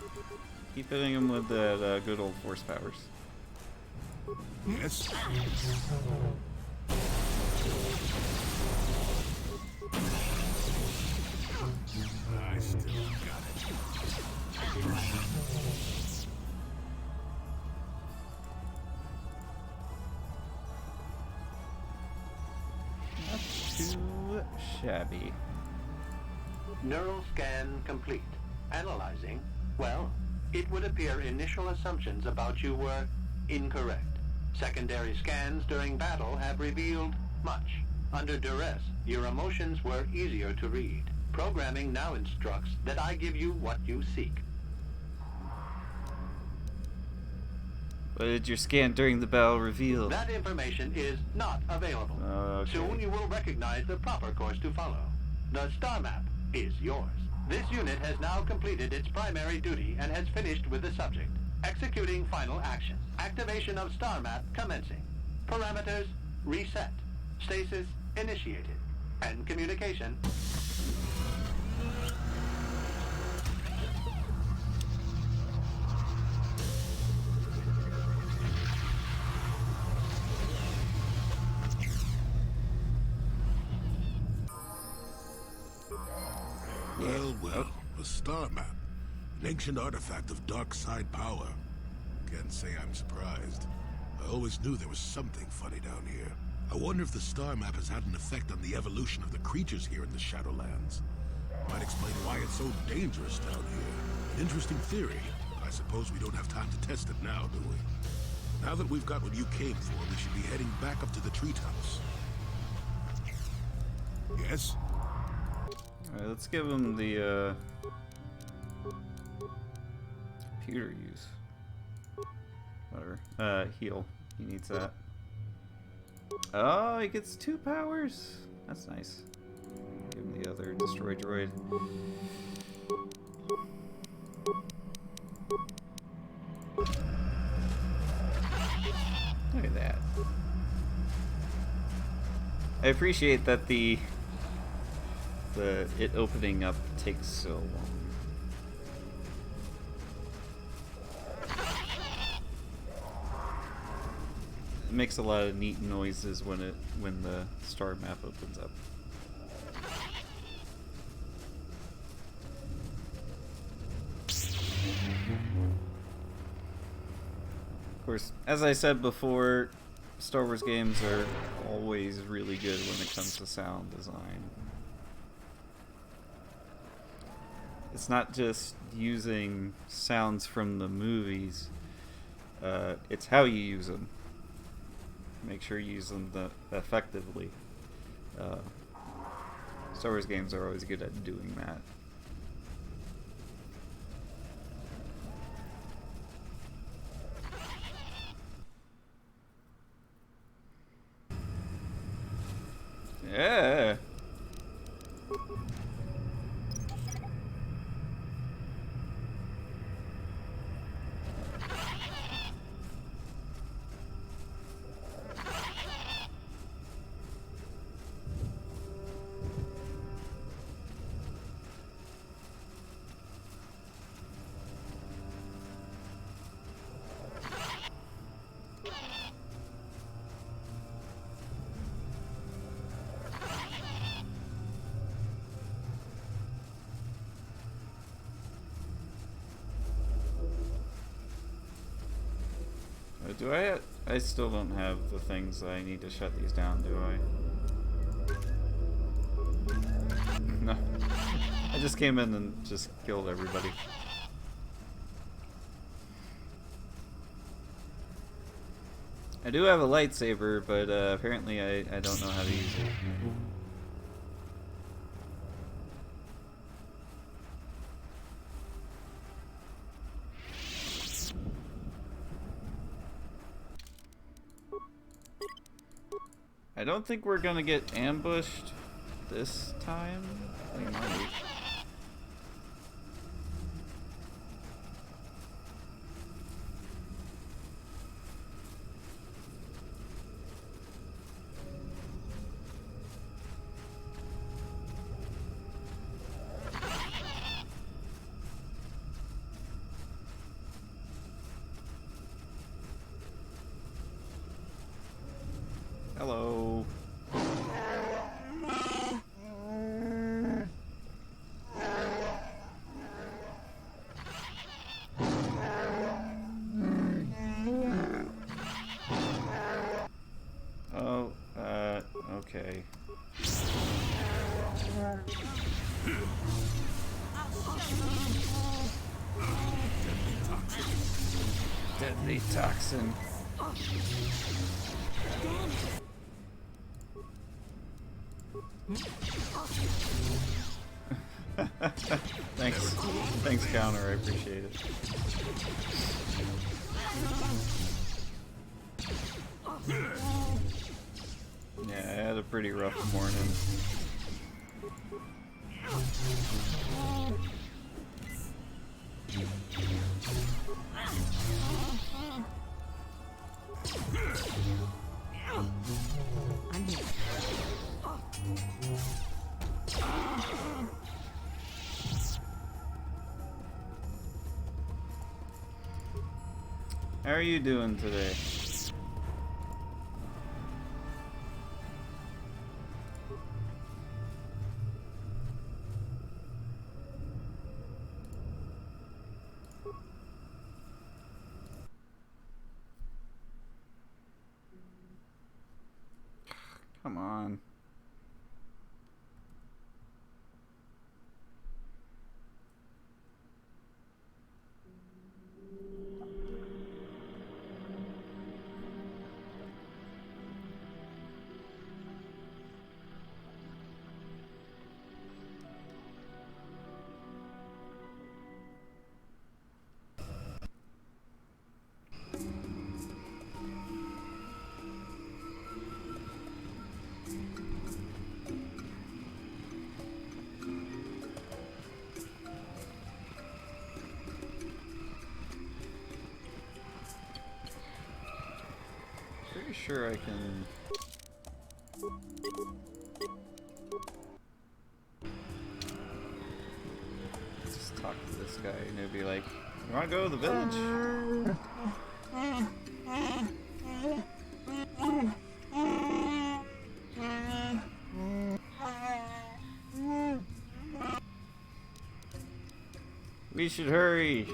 Keep hitting them with that good old force powers.
Yes. I still got it.
Not too shabby.
Neural scan complete. Analyzing. Well, it would appear initial assumptions about you were incorrect. Secondary scans during battle have revealed much. Under duress, your emotions were easier to read. Programming now instructs that I give you what you seek.
What did your scan during the battle reveal?
That information is not available.
Okay.
Soon you will recognize the proper course to follow. The star map is yours. This unit has now completed its primary duty and has finished with the subject. Executing final action. Activation of star map commencing. Parameters reset. Stasis initiated. And communication.
Well, a star map. An ancient artifact of dark side power. Can't say I'm surprised. I always knew there was something funny down here. I wonder if the star map has had an effect on the evolution of the creatures here in the Shadowlands. Might explain why it's so dangerous down here. An interesting theory. I suppose we don't have time to test it now, do we? Now that we've got what you came for, we should be heading back up to the treetops. Yes?
Alright, let's give him the computer use. Whatever. Heal. He needs that. Oh, he gets 2 powers. That's nice. Give him the other destroy droid. Look at that. I appreciate that the it opening up takes so long. It makes a lot of neat noises when the star map opens up. Of course, as I said before, Star Wars games are always really good when it comes to sound design. It's not just using sounds from the movies, it's how you use them. Make sure you use them effectively. Star Wars games are always good at doing that. Yeah. Do I I still don't have the things that I need to shut these down, do I? No. I just came in and just killed everybody. I do have a lightsaber, but apparently I don't know how to use it. I don't think we're gonna get ambushed this time. We might. Hello. Oh, okay. Deadly toxin. Thanks. Thanks, Counter. I appreciate it. Yeah, I had a pretty rough morning.
I'm here.
How are you doing today? Come on. Pretty sure I can. Just talk to this guy and he'll be like, "You want to go to the village?" We should hurry.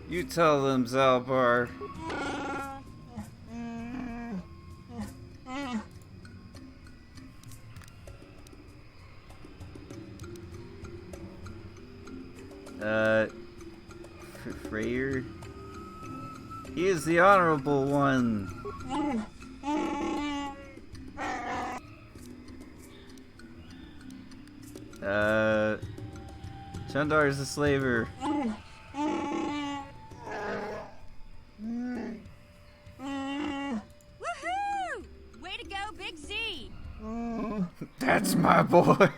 You tell them, Zalbar. Freyr? He is the honorable one. Chandar is a slaver. That's my boy.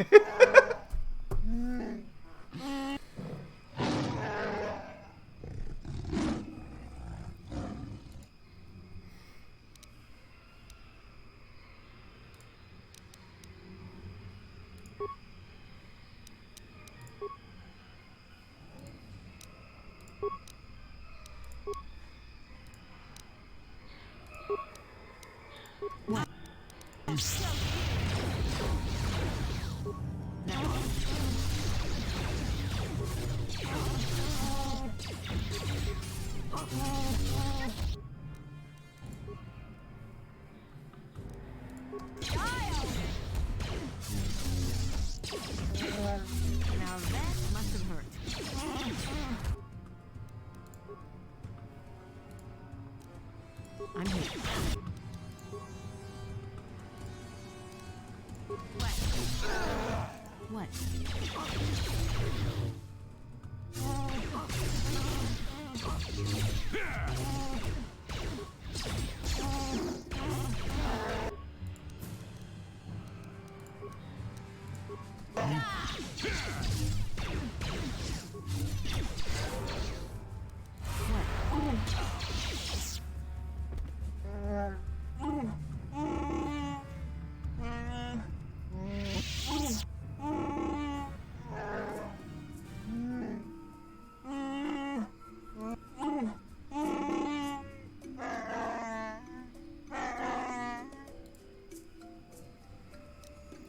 Now that must have hurt. I'm here. What?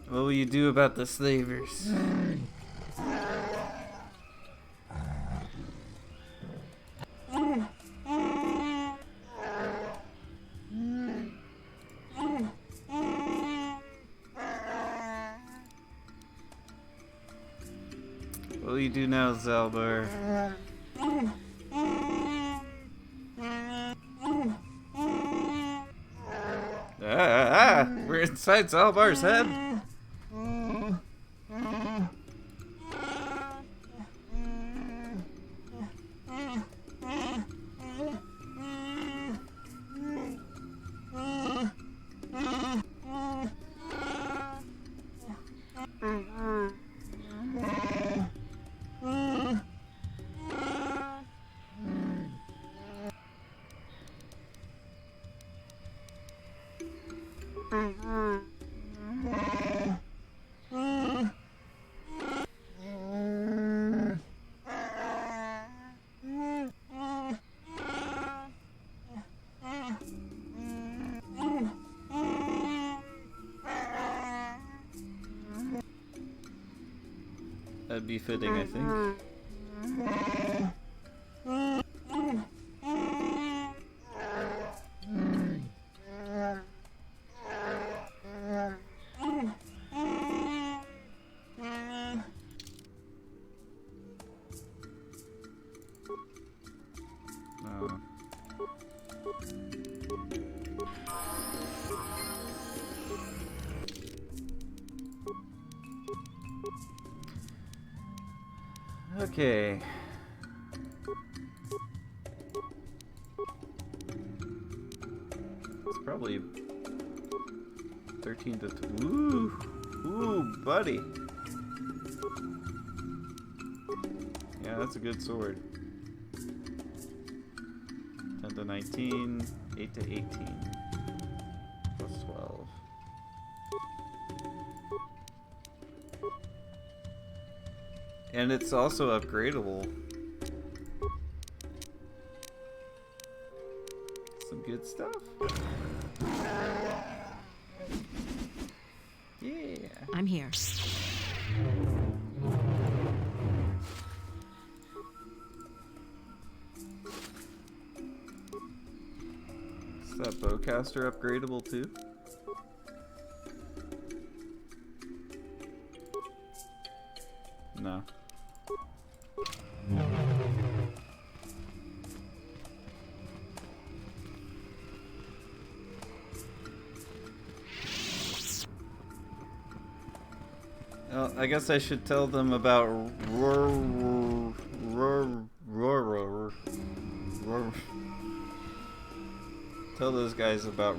What will you do about the slavers? What will you do now, Zalbar? We're inside Zalbar's head. That'd be fitting, I think. Okay. It's probably 13 to 2. Ooh, buddy. Yeah, that's a good sword. 10 to 19, 8 to 18. Plus 12. And it's also upgradable. Some good stuff. Yeah.
I'm here.
Is that bowcaster upgradable too? No. Well, I guess I should tell them about tell those guys about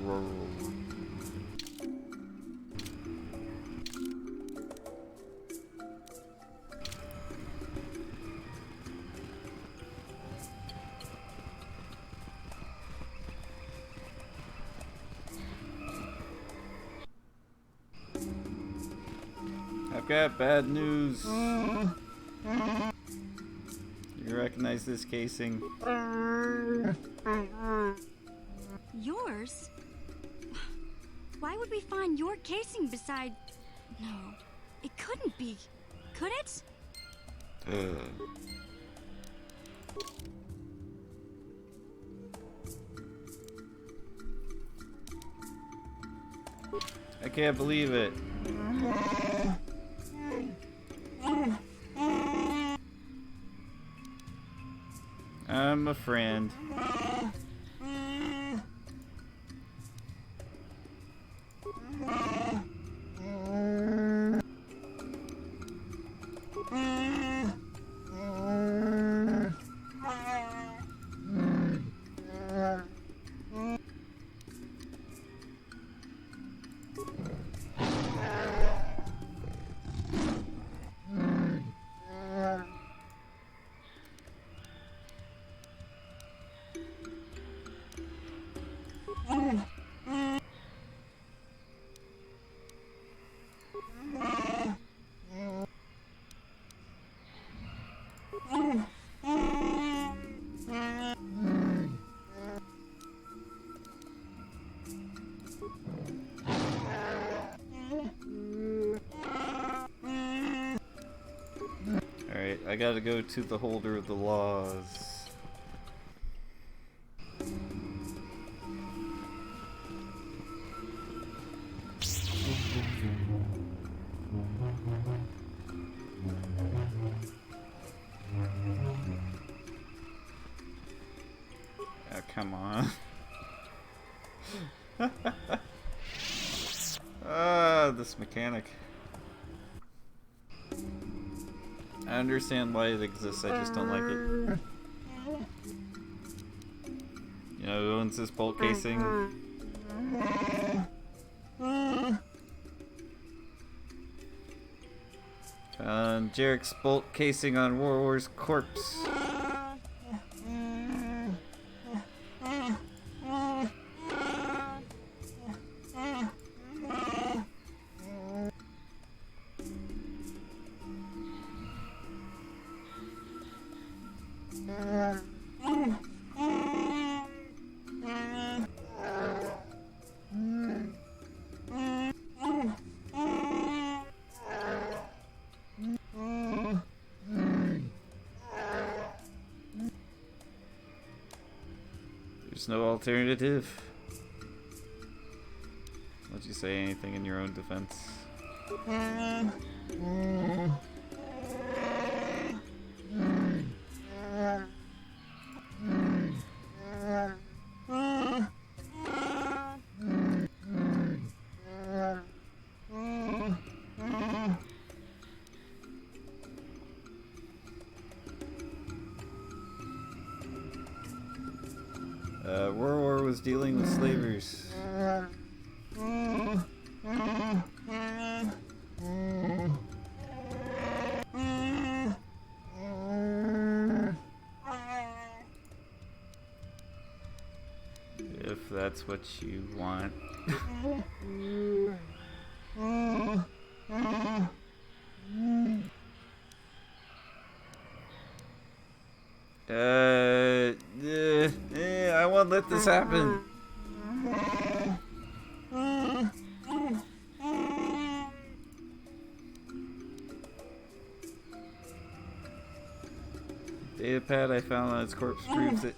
got bad news. You recognize this casing?
Yours? Why would we find your casing beside... No, it couldn't be. Could it?
I can't believe it. I'm a friend. Alright, I gotta go to the holder of the laws. Oh, come on. This mechanic. I understand why it exists, I just don't like it. You know who owns this bolt casing? Jarek's bolt casing on War's corpse. There's no alternative. Let you say anything in your own defense. War was dealing with slavers. If that's what you want. I won't let this happen. Data pad I found on its corpse proves it.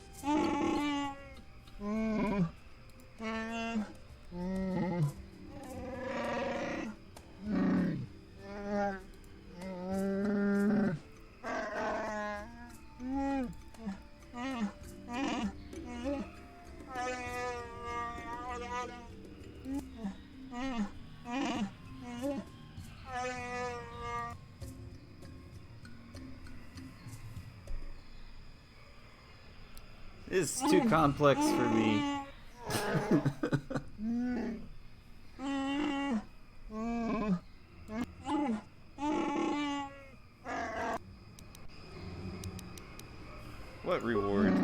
This is too complex for me. What reward?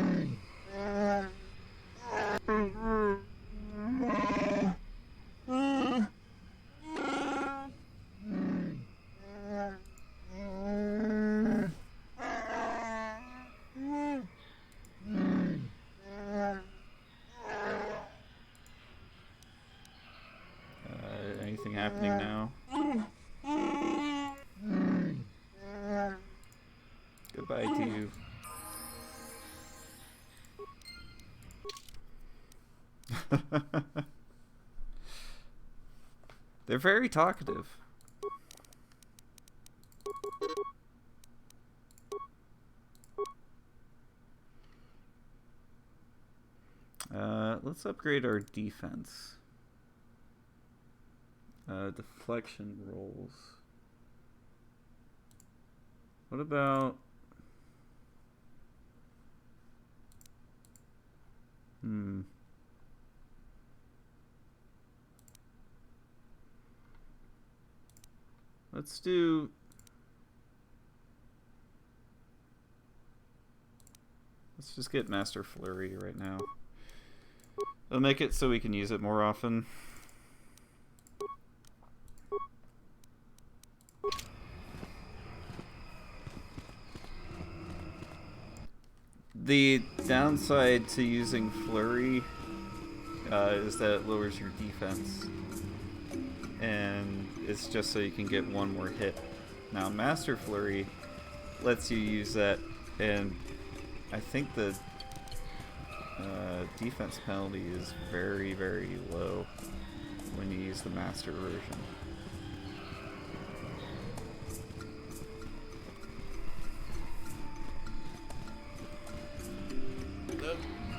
happening now. Goodbye to you. They're very talkative. Let's upgrade our defense. Deflection rolls. What about... Let's do... Let's just get Master Flurry right now. It'll make it so we can use it more often. The downside to using Flurry is that it lowers your defense. And it's just so you can get one more hit. Now, Master Flurry lets you use that, and I think the defense penalty is very, very low when you use the Master version.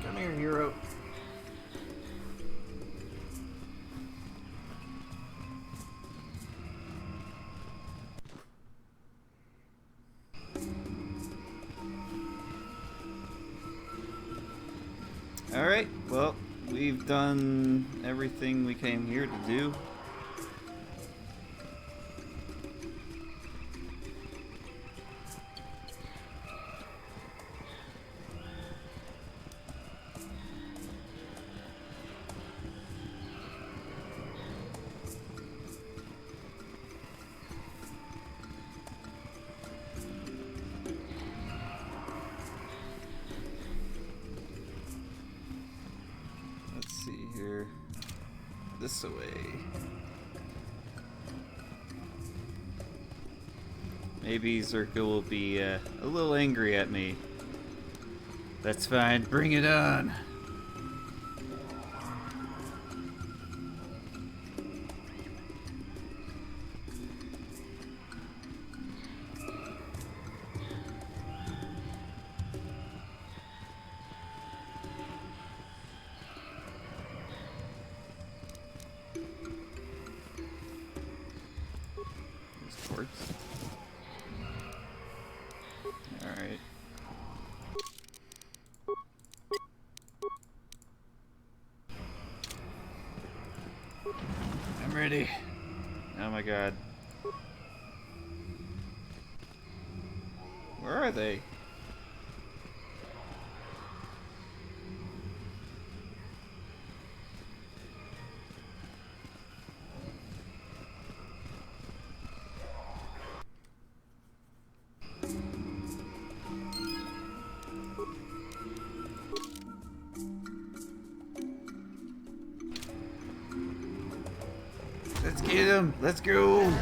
Come here, hero. Alright, well, we've done everything we came here to do. This away. Maybe Zerka will be a little angry at me. That's fine, bring it on. Alright. I'm ready. Oh my god. Where are they? Let's get him. Let's go.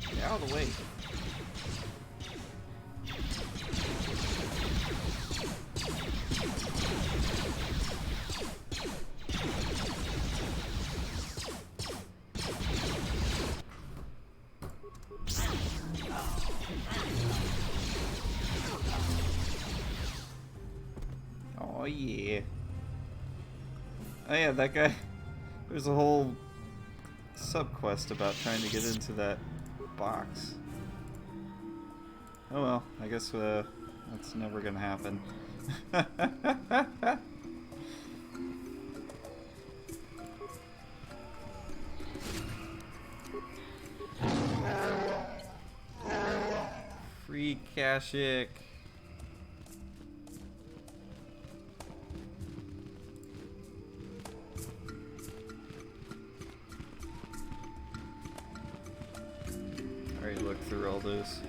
Get out of the way. Oh yeah. Oh yeah, that guy. There's a whole sub-quest about trying to get into that box. Oh well, I guess that's never gonna happen. Free Kashyyyk. Already looked through all those.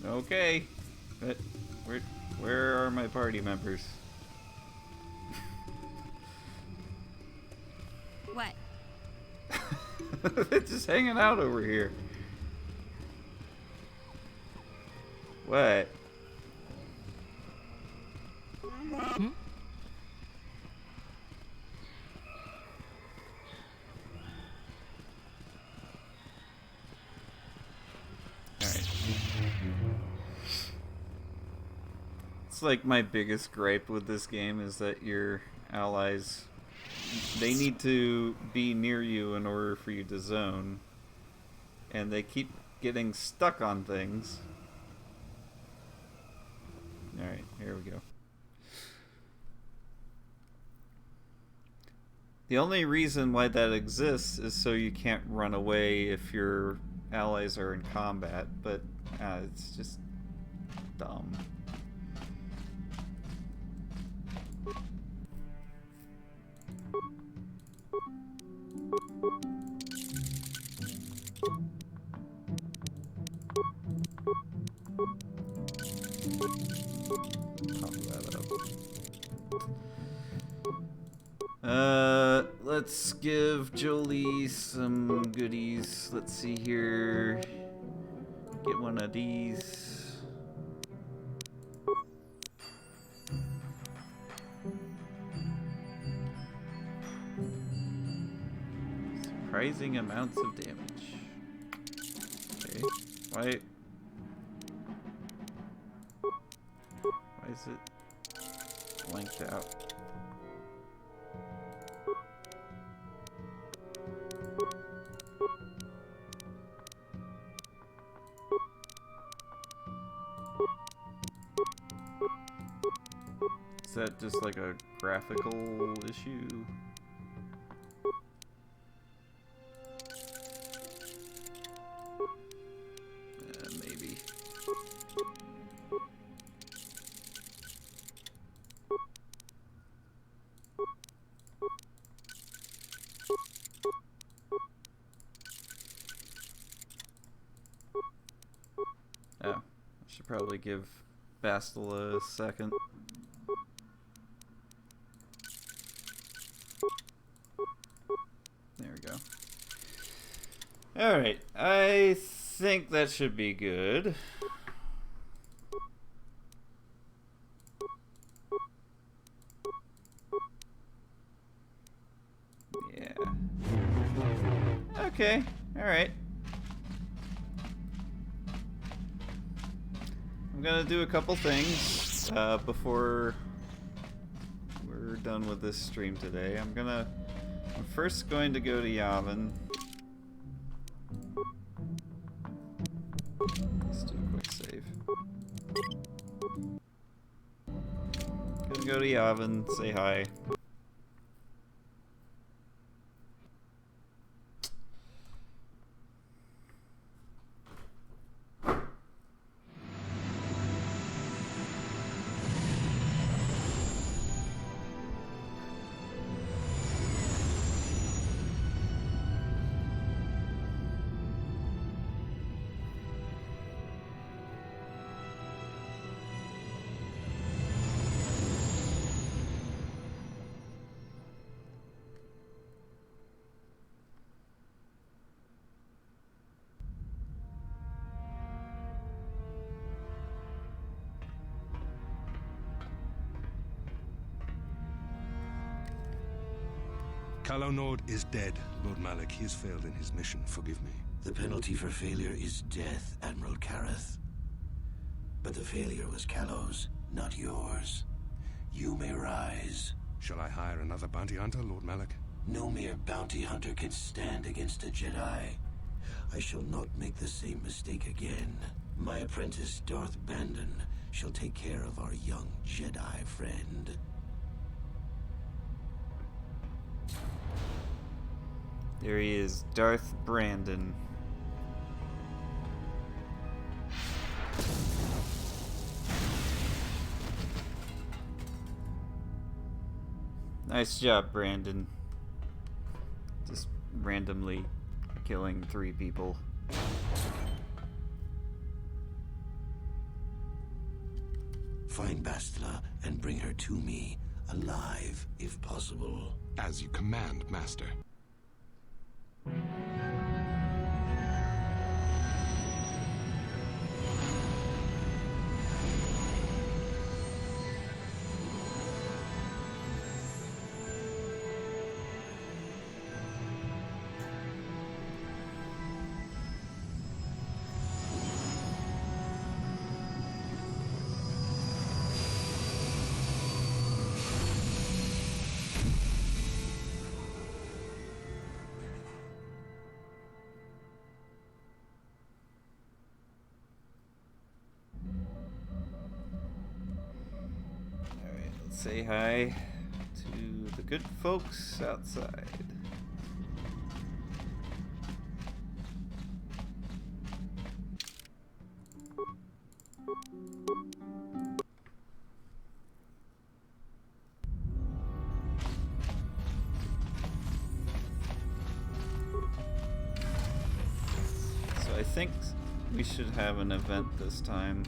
Okay, but where are my party members?
What?
They're just hanging out over here. What?
Hmm?
It's like my biggest gripe with this game is that your allies, they need to be near you in order for you to zone, and they keep getting stuck on things. Alright, here we go. The only reason why that exists is so you can't run away if your allies are in combat, but it's just dumb. Pop that up. Let's give Jolie some goodies. Let's see here. Get one of these. Surprising amounts of damage. Okay. Why is it blanked out? Is that just like a graphical issue? Maybe. Oh, I should probably give Bastila a second. There we go. Alright, I think that should be good. Yeah. Okay, alright. I'm gonna do a couple things before we're done with this stream today. I'm first going to go to Yavin. Let's do a quick save. Gonna go to Yavin, say hi.
Kalonord is dead, Lord Malik. He has failed in his mission. Forgive me.
The penalty for failure is death, Admiral Kareth. But the failure was Kalo's, not yours. You may rise.
Shall I hire another bounty hunter, Lord Malik?
No mere bounty hunter can stand against a Jedi. I shall not make the same mistake again. My apprentice, Darth Bandon, shall take care of our young Jedi friend.
There he is, Darth Brandon. Nice job, Brandon. Just randomly killing 3 people.
Find Bastila and bring her to me, alive if possible.
As you command, Master.
Say hi to the good folks outside. So I think we should have an event this time.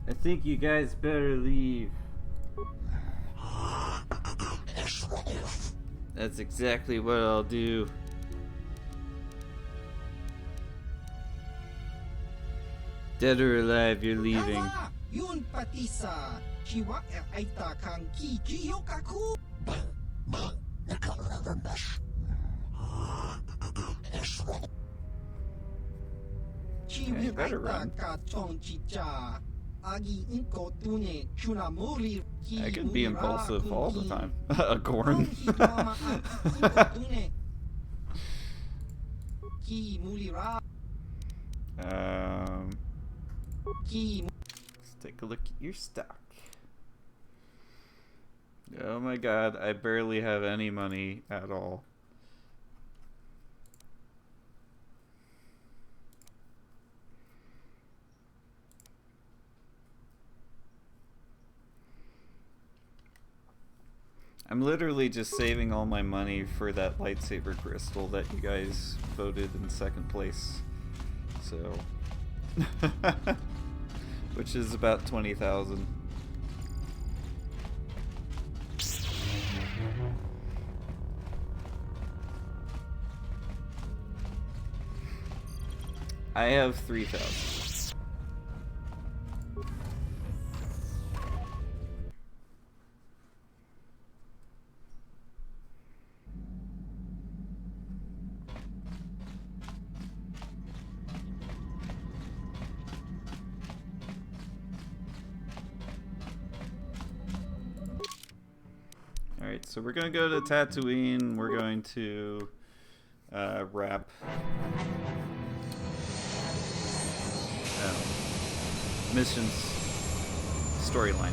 I think you guys better leave. That's exactly what I'll do. Dead or alive, you're leaving. Okay, you better run. I can be impulsive all the time. A Gorn. Let's take a look at your stock. Oh my god, I barely have any money at all. I'm literally just saving all my money for that lightsaber crystal that you guys voted in second place. So, which is about 20,000. I have 3,000. Alright, so we're gonna go to Tatooine. We're going to wrap missions storyline.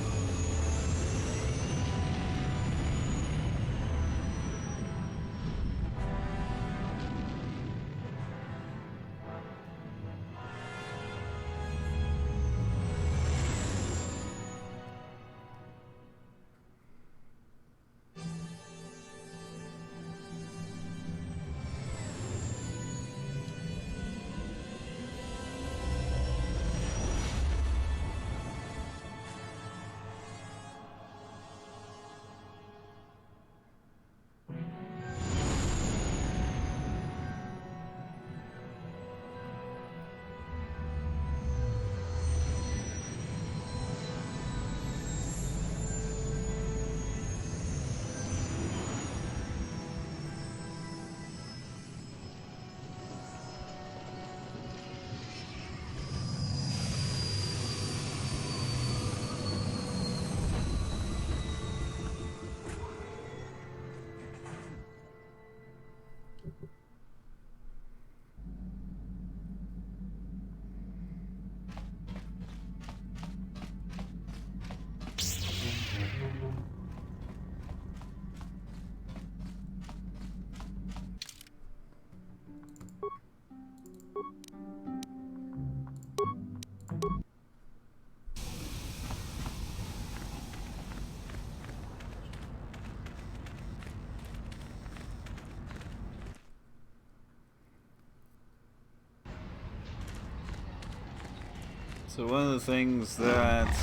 So one of the things that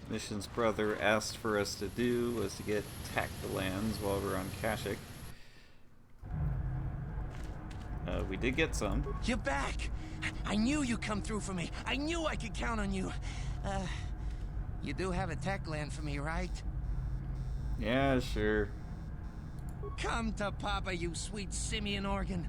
Mission's brother asked for us to do was to get Tactilands while we're on Kashyyyk. We did get some.
You're back! I knew you'd come through for me. I knew I could count on you. You do have a tech land for me, right?
Yeah, sure.
Come to Papa, you sweet simian organ.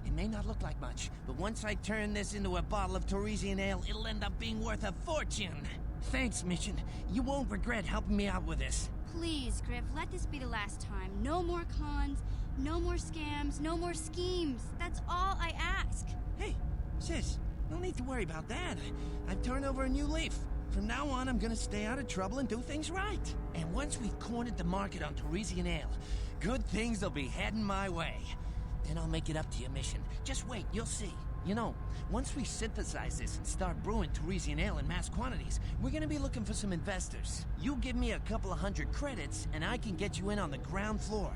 It may not look like much, but once I turn this into a bottle of Torresian ale, it'll end up being worth a fortune. Thanks, Mission. You won't regret helping me out with this.
Please, Griff, let this be the last time. No more cons, no more scams, no more schemes. That's all I ask.
Hey, sis, no need to worry about that. I've turned over a new leaf. From now on, I'm gonna stay out of trouble and do things right. And once we've cornered the market on Torresian ale, good things will be heading my way. Then I'll make it up to you, Mission. Just wait, you'll see. You know, once we synthesize this and start brewing Torresian ale in mass quantities, we're gonna be looking for some investors. You give me a couple of 100 credits, and I can get you in on the ground floor.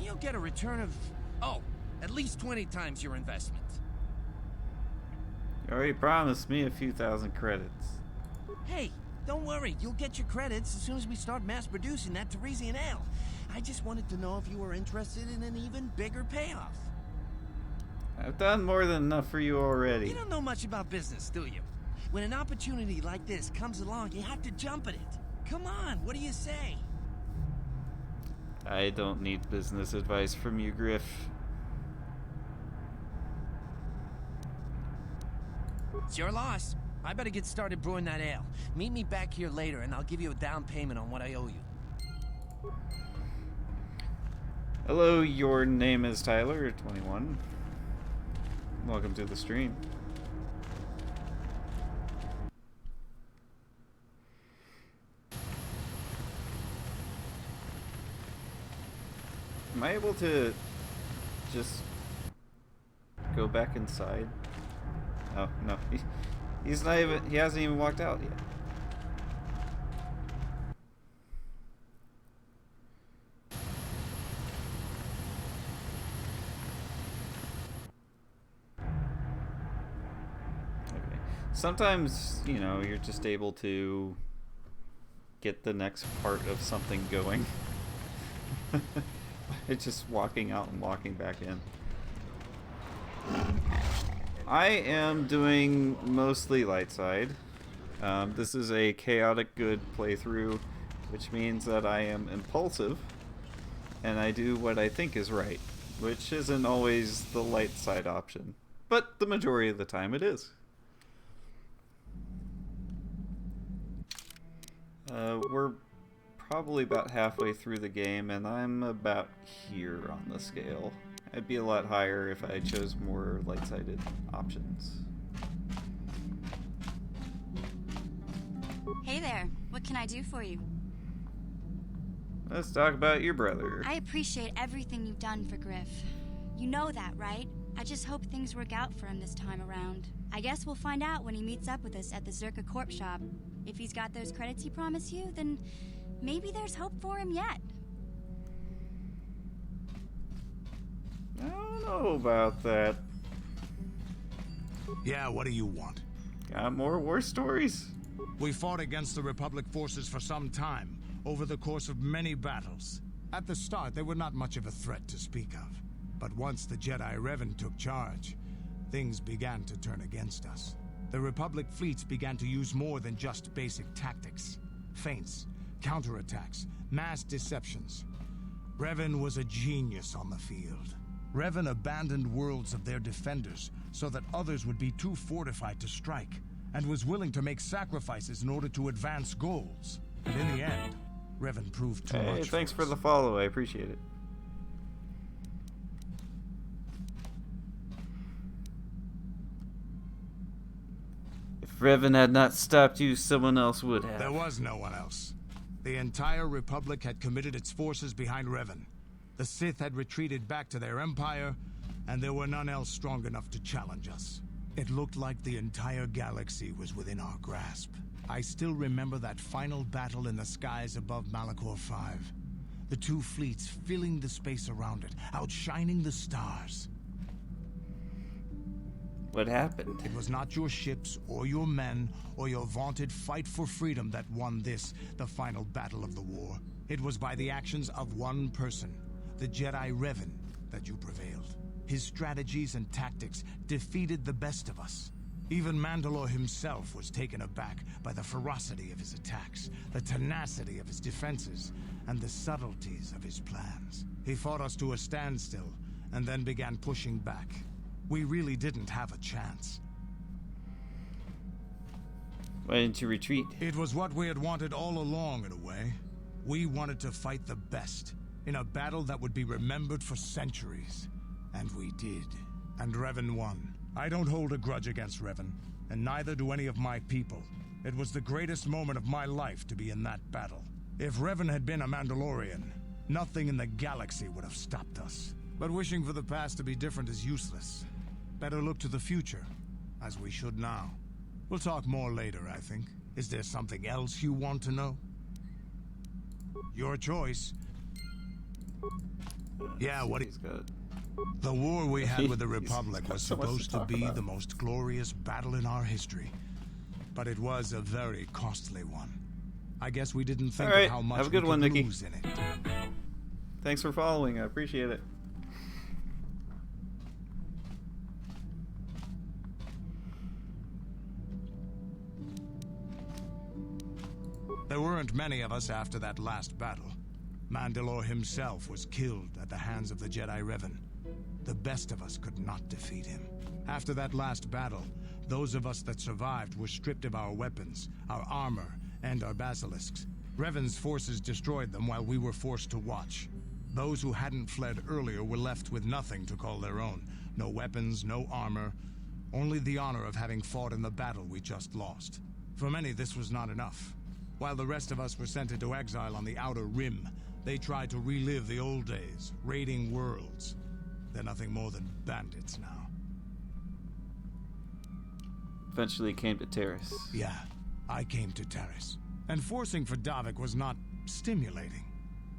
You'll get a return of, at least 20 times your investment.
You already promised me a few thousand credits.
Hey, don't worry. You'll get your credits as soon as we start mass producing that Torresian ale. I just wanted to know if you were interested in an even bigger payoff.
I've done more than enough for you already.
You don't know much about business, do you? When an opportunity like this comes along, you have to jump at it. Come on, what do you say?
I don't need business advice from you, Griff.
It's your loss. I better get started brewing that ale. Meet me back here later, and I'll give you a down payment on what I owe you.
Hello, your name is Tyler, 21. Welcome to the stream. Am I able to just go back inside? Oh, no. He's not even, he hasn't even walked out yet. Okay. Sometimes, you know, you're just able to get the next part of something going. It's just walking out and walking back in. I am doing mostly light side. This is a chaotic good playthrough, which means that I am impulsive and I do what I think is right, which isn't always the light side option, but the majority of the time it is. We're probably about halfway through the game and I'm about here on the scale. I'd be a lot higher if I chose more light-sided options.
Hey there, what can I do for you?
Let's talk about your brother.
I appreciate everything you've done for Griff. You know that, right? I just hope things work out for him this time around. I guess we'll find out when he meets up with us at the Zerka Corp shop. If he's got those credits he promised you, then maybe there's hope for him yet.
I don't know about that.
Yeah, what do you want?
Got more war stories?
We fought against the Republic forces for some time, over the course of many battles. At the start, they were not much of a threat to speak of. But once the Jedi Revan took charge, things began to turn against us. The Republic fleets began to use more than just basic tactics. Feints, counterattacks, mass deceptions. Revan was a genius on the field. Revan abandoned worlds of their defenders so that others would be too fortified to strike, and was willing to make sacrifices in order to advance goals. And in the end, Revan proved too much.
Thanks for the follow, I appreciate it. If Revan had not stopped you, someone else would have.
There was no one else. The entire Republic had committed its forces behind Revan. The Sith had retreated back to their empire, and there were none else strong enough to challenge us. It looked like the entire galaxy was within our grasp. I still remember that final battle in the skies above Malachor 5. The two fleets filling the space around it, outshining the stars.
What happened?
It was not your ships or your men or your vaunted fight for freedom that won this, the final battle of the war. It was by the actions of one person, the Jedi Revan, that you prevailed. His strategies and tactics defeated the best of us. Even Mandalore himself was taken aback by the ferocity of his attacks, the tenacity of his defenses, and the subtleties of his plans. He fought us to a standstill, and then began pushing back. We really didn't have a chance.
Why didn't you retreat?
It was what we had wanted all along, in a way. We wanted to fight the best, in a battle that would be remembered for centuries. And we did. And Revan won. I don't hold a grudge against Revan, and neither do any of my people. It was the greatest moment of my life to be in that battle. If Revan had been a Mandalorian, nothing in the galaxy would have stopped us. But wishing for the past to be different is useless. Better look to the future, as we should now. We'll talk more later, I think. Is there something else you want to know? Your choice. Yeah, what he's got. The war we had with the Republic was supposed to be the most glorious battle in our history. But it was a very costly one. I guess we didn't think of how much
have a good
we
one,
could
Nikki.
lose in it.
Thanks for following. I appreciate it.
There weren't many of us after that last battle. Mandalore himself was killed at the hands of the Jedi Revan. The best of us could not defeat him. After that last battle, those of us that survived were stripped of our weapons, our armor, and our basilisks. Revan's forces destroyed them while we were forced to watch. Those who hadn't fled earlier were left with nothing to call their own. No weapons, no armor, only the honor of having fought in the battle we just lost. For many, this was not enough. While the rest of us were sent into exile on the Outer Rim, they tried to relive the old days, raiding worlds. They're nothing more than bandits now.
Eventually came to Terrace.
Yeah, I came to Terrace. And forcing for Davik was not stimulating.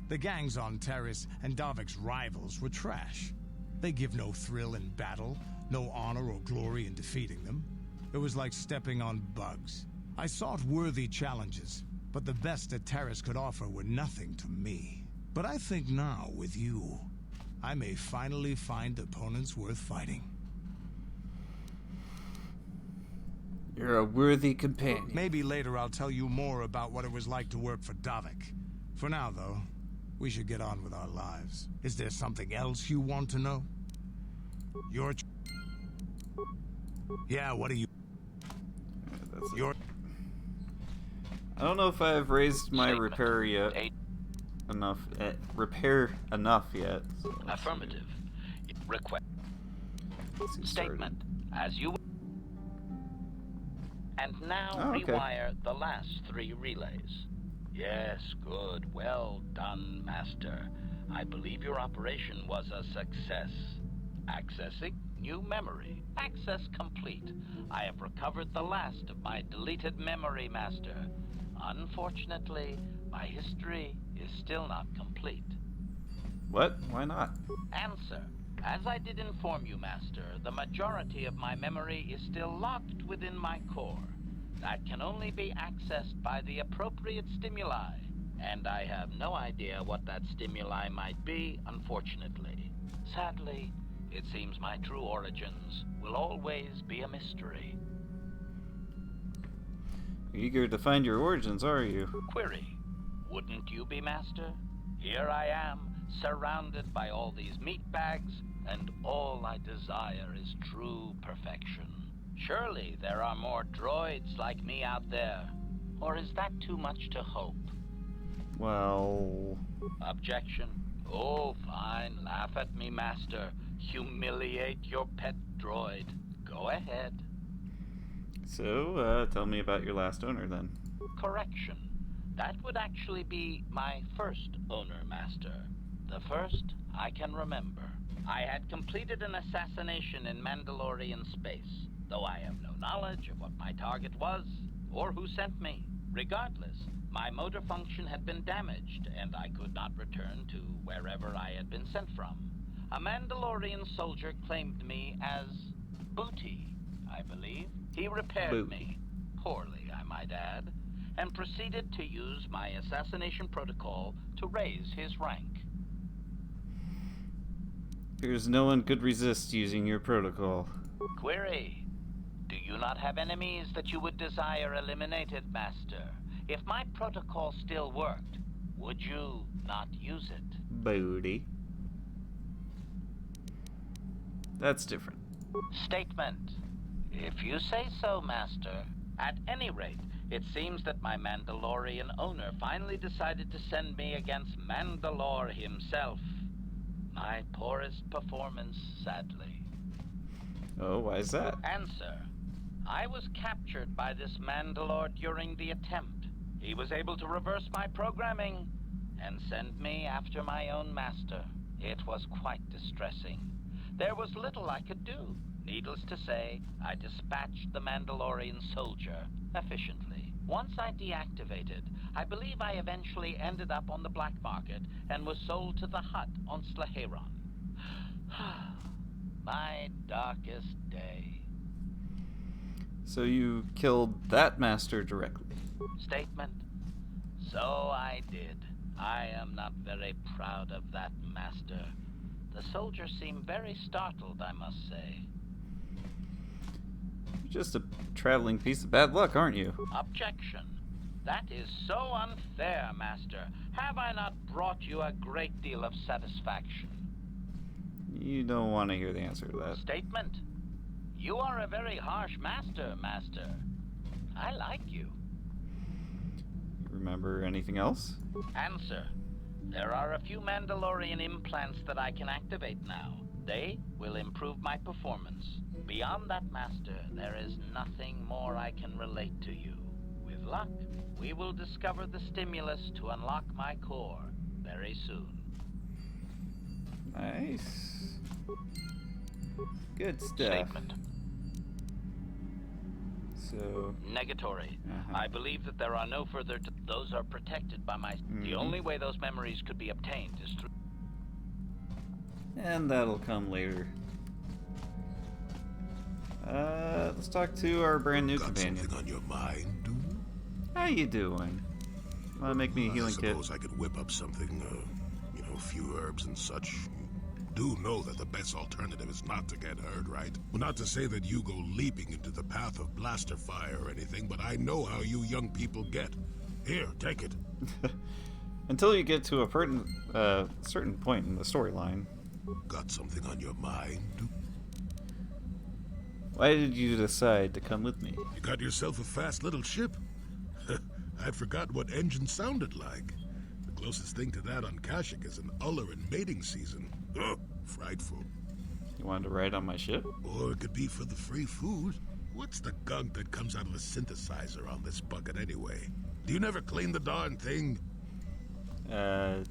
The gangs on Terrace and Davik's rivals were trash. They give no thrill in battle, no honor or glory in defeating them. It was like stepping on bugs. I sought worthy challenges, but the best that Terrace could offer were nothing to me. But I think now, with you, I may finally find opponents worth fighting.
You're a worthy companion.
Maybe later I'll tell you more about what it was like to work for Davik. For now, though, we should get on with our lives. Is there something else you want to know? Yeah, what do you...
I don't know if I've raised my repair yet. Repair enough yet. So
Affirmative. Request. Statement. As you... And now rewire the last 3 relays. Yes, good. Well done, Master. I believe your operation was a success. Accessing new memory. Access complete. I have recovered the last of my deleted memory, Master. Unfortunately, my history is still not complete.
What? Why not?
Answer. As I did inform you, Master, the majority of my memory is still locked within my core. That can only be accessed by the appropriate stimuli, and I have no idea what that stimuli might be, unfortunately. Sadly, it seems my true origins will always be a mystery.
Eager to find your origins, are you?
Query. Wouldn't you be, Master? Here I am, surrounded by all these meat bags, and all I desire is true perfection. Surely there are more droids like me out there. Or is that too much to hope?
Well...
Objection. Oh, fine. Laugh at me, Master. Humiliate your pet droid. Go ahead.
So, tell me about your last owner, then.
Correction. That would actually be my first owner, Master. The first I can remember. I had completed an assassination in Mandalorian space, though I have no knowledge of what my target was, or who sent me. Regardless, my motor function had been damaged, and I could not return to wherever I had been sent from. A Mandalorian soldier claimed me as booty. I believe. He repaired me, poorly I might add, and proceeded to use my assassination protocol to raise his rank.
Appears no one could resist using your protocol.
Query. Do you not have enemies that you would desire eliminated, Master? If my protocol still worked, would you not use it?
Booty. That's different.
Statement. If you say so, Master. At any rate, it seems that my Mandalorian owner finally decided to send me against Mandalore himself. My poorest performance, sadly.
Oh, why is that?
Answer. I was captured by this Mandalore during the attempt. He was able to reverse my programming and send me after my own master. It was quite distressing. There was little I could do. Needless to say, I dispatched the Mandalorian soldier efficiently. Once I deactivated, I believe I eventually ended up on the black market and was sold to the Hutt on Slaheron. My darkest day.
So you killed that master directly?
Statement. So I did. I am not very proud of that master. The soldiers seem very startled, I must say.
You're just a traveling piece of bad luck, aren't you?
Objection. That is so unfair, Master. Have I not brought you a great deal of satisfaction?
You don't want to hear the answer to that.
Statement. You are a very harsh master, Master. I like you.
Remember anything else?
Answer. There are a few Mandalorian implants that I can activate now. They will improve my performance. Beyond that, Master, there is nothing more I can relate to you. With luck, we will discover the stimulus to unlock my core very soon.
Nice. Good stuff.
Statement.
So...
Negatory. I believe that there are no further... Those are protected by my... The only way those memories could be obtained is through...
And that'll come later. Let's talk to our brand new companion.
Something on your mind, dude?
How you doing? Wanna make me a healing kit?
I suppose I could whip up something, a few herbs and such. Do know that the best alternative is not to get hurt, right? Well, not to say that you go leaping into the path of blaster fire or anything, but I know how you young people get. Here, take it.
Until you get to a certain point in the storyline.
Got something on your mind, dude?
Why did you decide to come with me?
You got yourself a fast little ship. I'd forgot what engine sounded like. The closest thing to that on Kashyyyk is an uller in mating season. Ugh, frightful.
You wanted to ride on my ship?
Or it could be for the free food. What's the gunk that comes out of the synthesizer on this bucket anyway? Do you never clean the darn thing?
No,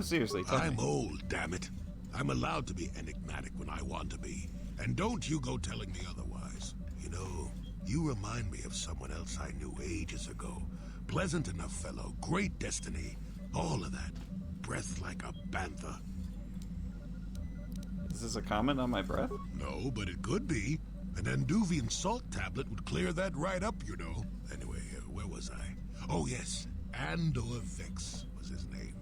seriously, tell
I'm
me.
old, damn it. I'm allowed to be enigmatic when I want to be. And don't you go telling me otherwise. You know, you remind me of someone else I knew ages ago. Pleasant enough fellow, great destiny, all of that. Breath like a bantha.
Is this a comment on my breath?
No, but it could be. An Anduvian salt tablet would clear that right up, you know. Anyway, where was I? Oh, yes. Andor Vex was his name.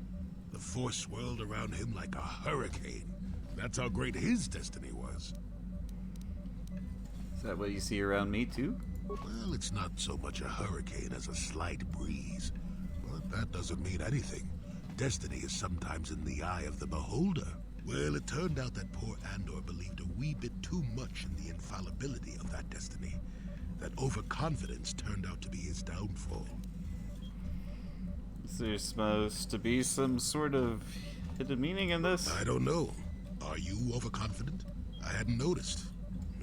The force swirled around him like a hurricane. That's how great his destiny was.
Is that what you see around me, too?
Well, it's not so much a hurricane as a slight breeze. But that doesn't mean anything. Destiny is sometimes in the eye of the beholder. Well, it turned out that poor Andor believed a wee bit too much in the infallibility of that destiny. That overconfidence turned out to be his downfall.
Is there supposed to be some sort of hidden meaning in this?
I don't know. Are you overconfident? I hadn't noticed.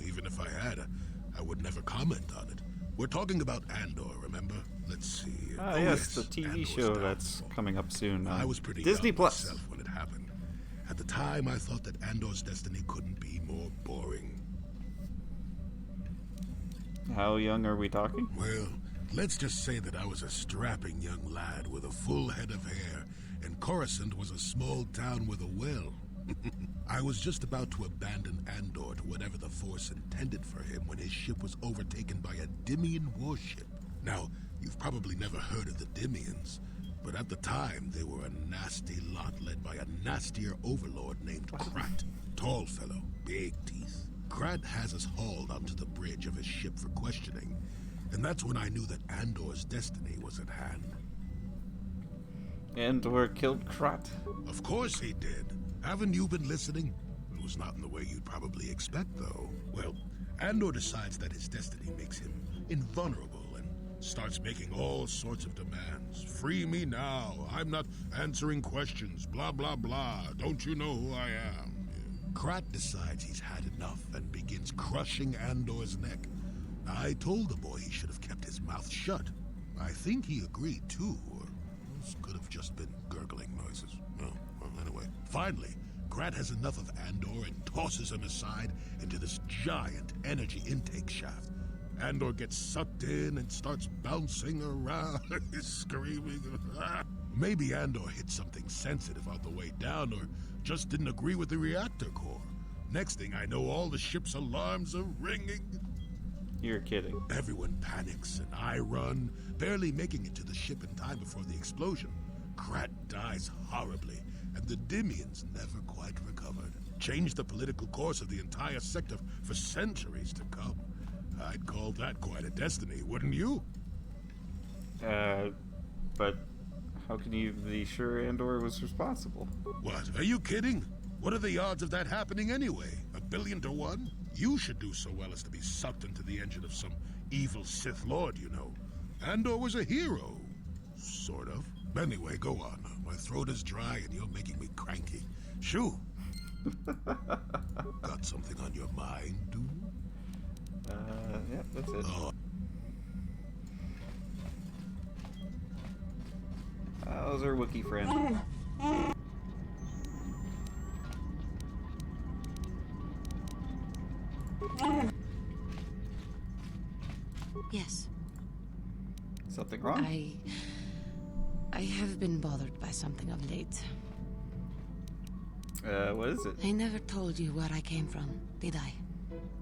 Even if I had, I would never comment on it. We're talking about Andor, remember? Let's see.
Yes, the TV show that's coming up soon.
I was pretty
Disney
young
Plus.
myself when it happened. At the time, I thought that Andor's destiny couldn't be more boring.
How young are we talking?
Well, let's just say that I was a strapping young lad with a full head of hair, and Coruscant was a small town with a well. I was just about to abandon Andor to whatever the Force intended for him when his ship was overtaken by a Dimian warship. Now, you've probably never heard of the Dimians, but at the time they were a nasty lot led by a nastier overlord named Krat. Tall fellow, big teeth. Krat has us hauled onto the bridge of his ship for questioning, and that's when I knew that Andor's destiny was at hand.
Andor killed Krat?
Of course he did. Haven't you been listening? It was not in the way you'd probably expect, though. Well, Andor decides that his destiny makes him invulnerable and starts making all sorts of demands. Free me now. I'm not answering questions. Blah, blah, blah. Don't you know who I am? Krat decides he's had enough and begins crushing Andor's neck. I told the boy he should have kept his mouth shut. I think he agreed, too, or this could have just been gurgling noises. Oh, well, anyway. Finally, Krat has enough of Andor and tosses him aside into this giant energy intake shaft. Andor gets sucked in and starts bouncing around, screaming. Maybe Andor hit something sensitive on the way down, or just didn't agree with the reactor core. Next thing I know, all the ship's alarms are ringing.
You're kidding.
Everyone panics, and I run, barely making it to the ship in time before the explosion. Krat dies horribly, and the Dimians never quite recovered. Changed the political course of the entire sector for centuries to come. I'd call that quite a destiny, wouldn't you?
But how can you be sure Andor was responsible?
What, are you kidding? What are the odds of that happening anyway? 1,000,000,000 to 1? You should do so well as to be sucked into the engine of some evil Sith Lord, you know. Andor was a hero. Sort of. Anyway, go on. My throat is dry and you're making me cranky. Shoo! Got something on your mind, dude?
Yeah, that's it.
Oh.
How's our Wookiee friend?
Yes.
Something wrong?
I have been bothered by something of late.
What is it?
I never told you where I came from, did I?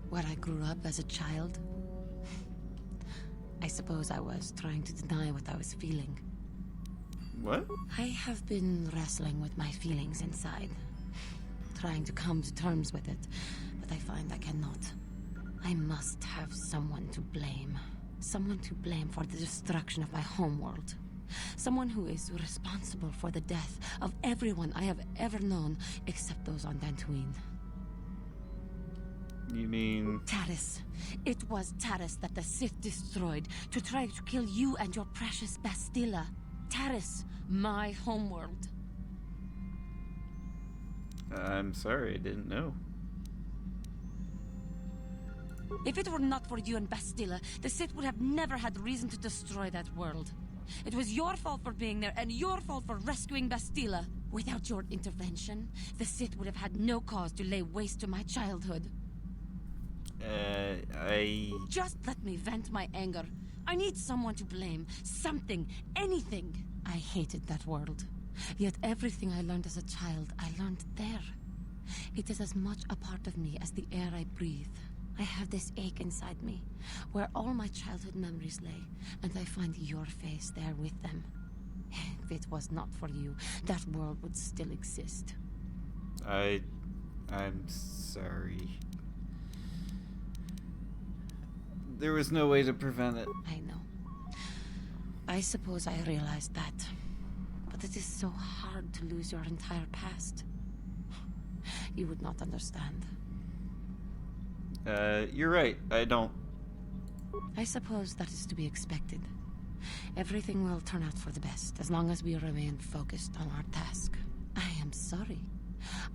Where I grew up as a child? I suppose I was trying to deny what I was feeling.
What?
I have been wrestling with my feelings inside, trying to come to terms with it, but I find I cannot. I must have someone to blame. Someone to blame for the destruction of my homeworld. Someone who is responsible for the death of everyone I have ever known, except those on Dantooine.
You mean...
Taris. It was Taris that the Sith destroyed to try to kill you and your precious Bastilla. Taris, my homeworld.
I'm sorry, I didn't know.
If it were not for you and Bastilla, the Sith would have never had reason to destroy that world. It was your fault for being there, and your fault for rescuing Bastilla. Without your intervention, the Sith would have had no cause to lay waste to my childhood. Just let me vent my anger. I need someone to blame. Something. Anything. I hated that world. Yet everything I learned as a child, I learned there. It is as much a part of me as the air I breathe. I have this ache inside me, where all my childhood memories lay, and I find your face there with them. If it was not for you, that world would still exist.
I'm sorry. There was no way to prevent it.
I know. I suppose I realized that. But it is so hard to lose your entire past. You would not understand.
You're right. I don't.
I suppose that is to be expected. Everything will turn out for the best, as long as we remain focused on our task. I am sorry.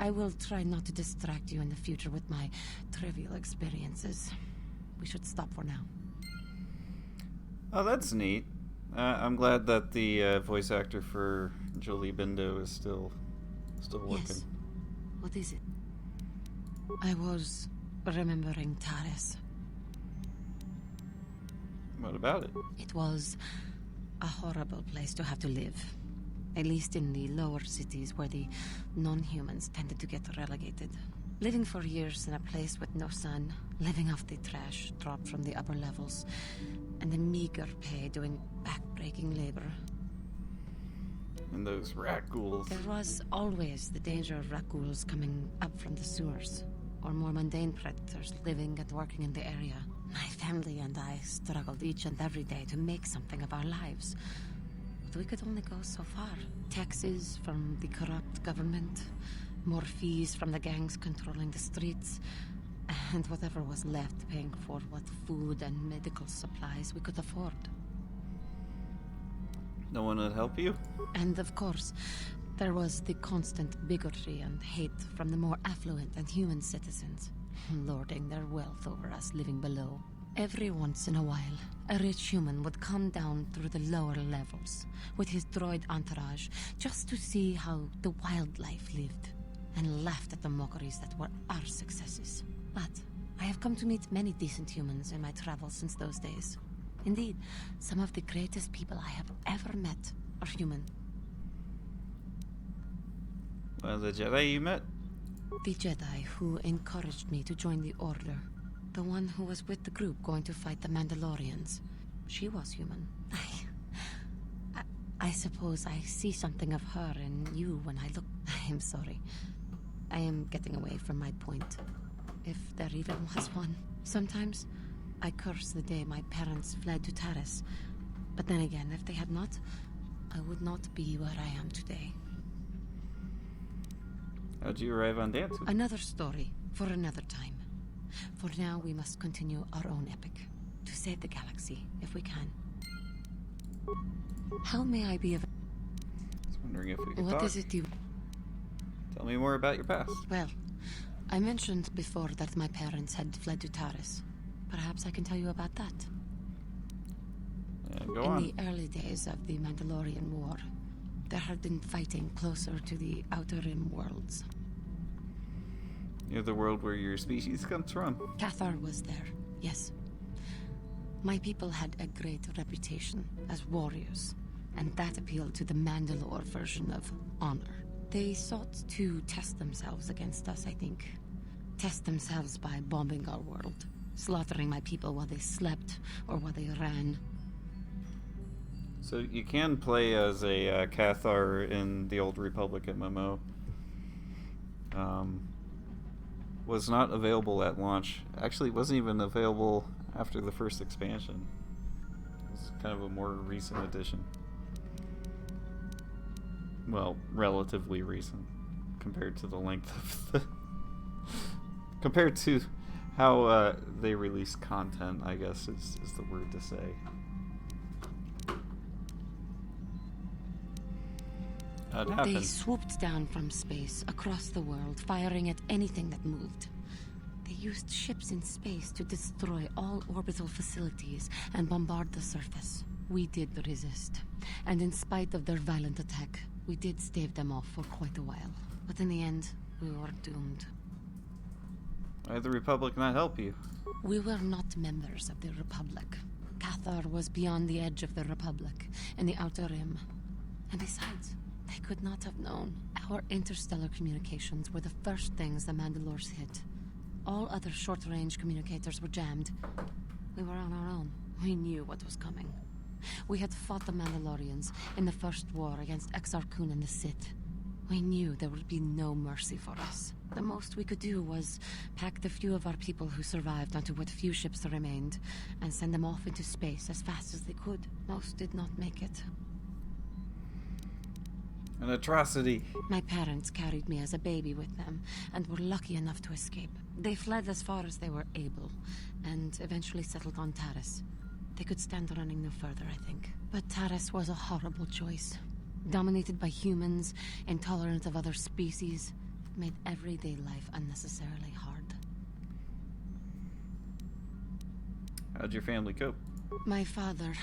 I will try not to distract you in the future with my trivial experiences. We should stop for now.
Oh, that's neat. I'm glad that the voice actor for Jolie Bindo is still working.
Yes. What is it? I was remembering Taris.
What about it?
It was a horrible place to have to live. At least in the lower cities where the non-humans tended to get relegated. Living for years in a place with no sun, living off the trash dropped from the upper levels, and a meager pay doing back-breaking labor.
And those rat ghouls.
There was always the danger of rat ghouls coming up from the sewers, or more mundane predators living and working in the area. My family and I struggled each and every day to make something of our lives. But we could only go so far. Taxes from the corrupt government, more fees from the gangs controlling the streets, and whatever was left paying for what food and medical supplies we could afford.
No one would help you?
And of course, there was the constant bigotry and hate from the more affluent and human citizens, lording their wealth over us living below. Every once in a while, a rich human would come down through the lower levels with his droid entourage just to see how the wildlife lived, and laughed at the mockeries that were our successes. But I have come to meet many decent humans in my travels since those days. Indeed, some of the greatest people I have ever met are human.
Well, the Jedi you met?
The Jedi who encouraged me to join the Order. The one who was with the group going to fight the Mandalorians. She was human. I suppose I see something of her in you when I look... I am sorry. I am getting away from my point. If there even was one. Sometimes I curse the day my parents fled to Taris. But then again, if they had not, I would not be where I am today.
How'd you arrive on Dantooine?
Another story for another time. For now, we must continue our own epic. To save the galaxy, if we can. How may I be of...
I was wondering if we could
What
talk.
is it you...
Tell me more about your past.
Well, I mentioned before that my parents had fled to Taris. Perhaps I can tell you about that.
Go
In
on.
the early days of the Mandalorian War, there had been fighting closer to the Outer Rim worlds.
You're the world where your species comes from.
Cathar was there, yes. My people had a great reputation as warriors, and that appealed to the Mandalore version of honor. They sought to test themselves against us, I think. Test themselves by bombing our world, slaughtering my people while they slept or while they ran.
So you can play as a Cathar in the Old Republic MMO. Was not available at launch. Actually, it wasn't even available after the first expansion. It's kind of a more recent addition. Well, relatively recent compared to the length of the... compared to how they release content, I guess is the word to say.
They swooped down from space across the world, firing at anything that moved. They used ships in space to destroy all orbital facilities and bombard the surface. We did resist, and in spite of their violent attack, we did stave them off for quite a while. But in the end, we were doomed.
Why did the Republic not help you?
We were not members of the Republic. Cathar was beyond the edge of the Republic, in the Outer Rim. And besides, they could not have known. Our interstellar communications were the first things the Mandalores hit. All other short-range communicators were jammed. We were on our own. We knew what was coming. We had fought the Mandalorians in the first war against Exar Kun and the Sith. We knew there would be no mercy for us. The most we could do was pack the few of our people who survived onto what few ships remained and send them off into space as fast as they could. Most did not make it.
An atrocity.
My parents carried me as a baby with them and were lucky enough to escape. They fled as far as they were able and eventually settled on Taris. They could stand running no further, I think. But Taris was a horrible choice. Dominated by humans, intolerant of other species, it made everyday life unnecessarily hard.
How'd your family cope?
My father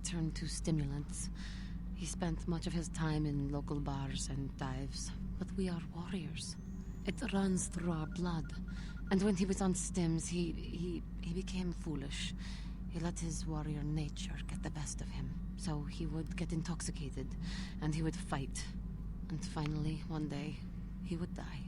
turned to stimulants. He spent much of his time in local bars and dives. But we are warriors. It runs through our blood. And when he was on stims, he became foolish. He let his warrior nature get the best of him. So he would get intoxicated, and he would fight. And finally, one day, he would die.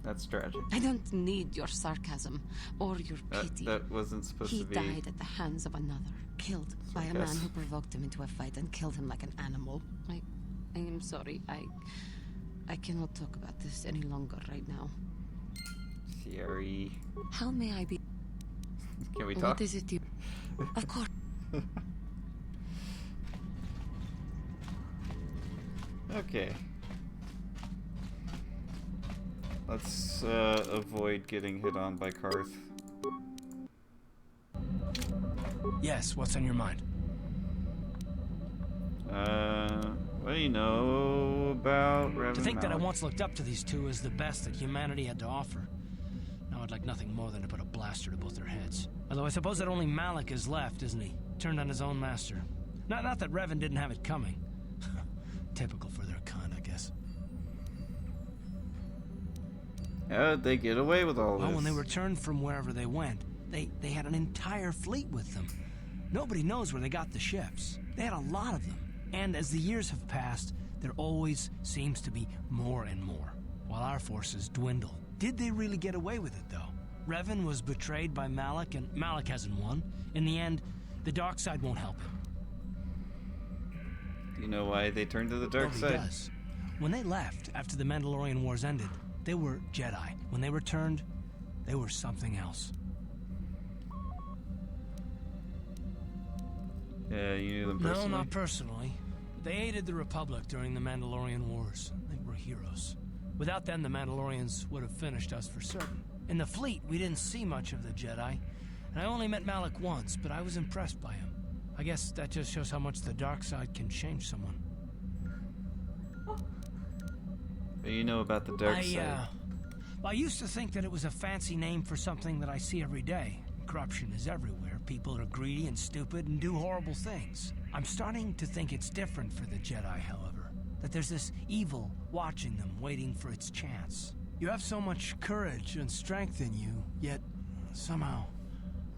That's tragic.
I don't need your sarcasm or your pity.
That wasn't supposed to be.
He died at the hands of another, killed by a man who provoked him into a fight and killed him like an animal. I am sorry. I cannot talk about this any longer right now.
Thierry.
How may I be?
Can we talk?
What is it you... Of course.
Okay. Let's avoid getting hit on by Karth.
Yes, what's on your mind?
What do you know about Revan
To think that I
Malik?
once looked up to these two as the best that humanity had to offer. Now I'd like nothing more than to put a blaster to both their heads. Although I suppose that only Malik is left, isn't he? Turned on his own master. Not that Revan didn't have it coming. Typical for their kind, I guess.
How did they get away with all this?
Well, when they returned from wherever they went, they had an entire fleet with them. Nobody knows where they got the ships. They had a lot of them. And as the years have passed, there always seems to be more and more, while our forces dwindle. Did they really get away with it, though? Revan was betrayed by Malik, and Malik hasn't won. In the end, the dark side won't help him.
Do you know why they turned to the dark side?
He does. When they left, after the Mandalorian Wars ended, they were Jedi. When they returned, they were something else.
Yeah, you knew them personally?
No, not personally. They aided the Republic during the Mandalorian Wars. They were heroes. Without them, the Mandalorians would have finished us for certain. In the fleet, we didn't see much of the Jedi, and I only met Malik once, but I was impressed by him. I guess that just shows how much the dark side can change someone.
But you know about the dark side.
I used to think that it was a fancy name for something that I see every day. Corruption is everywhere. People are greedy and stupid and do horrible things. I'm starting to think it's different for the Jedi, however. That there's this evil watching them, waiting for its chance. You have so much courage and strength in you, yet somehow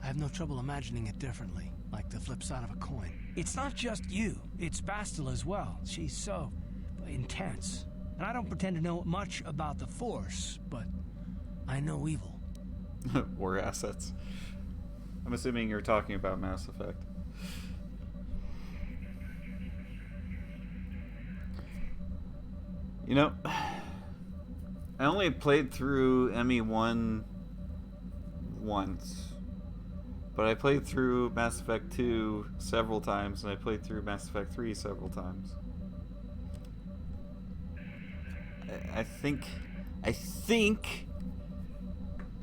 I have no trouble imagining it differently, like the flip side of a coin. It's not just you, it's Bastila as well. She's so intense. And I don't pretend to know much about the Force, but I know evil.
War assets. I'm assuming you're talking about Mass Effect. You know, I only played through ME1 once, but I played through Mass Effect 2 several times, and I played through Mass Effect 3 several times. I think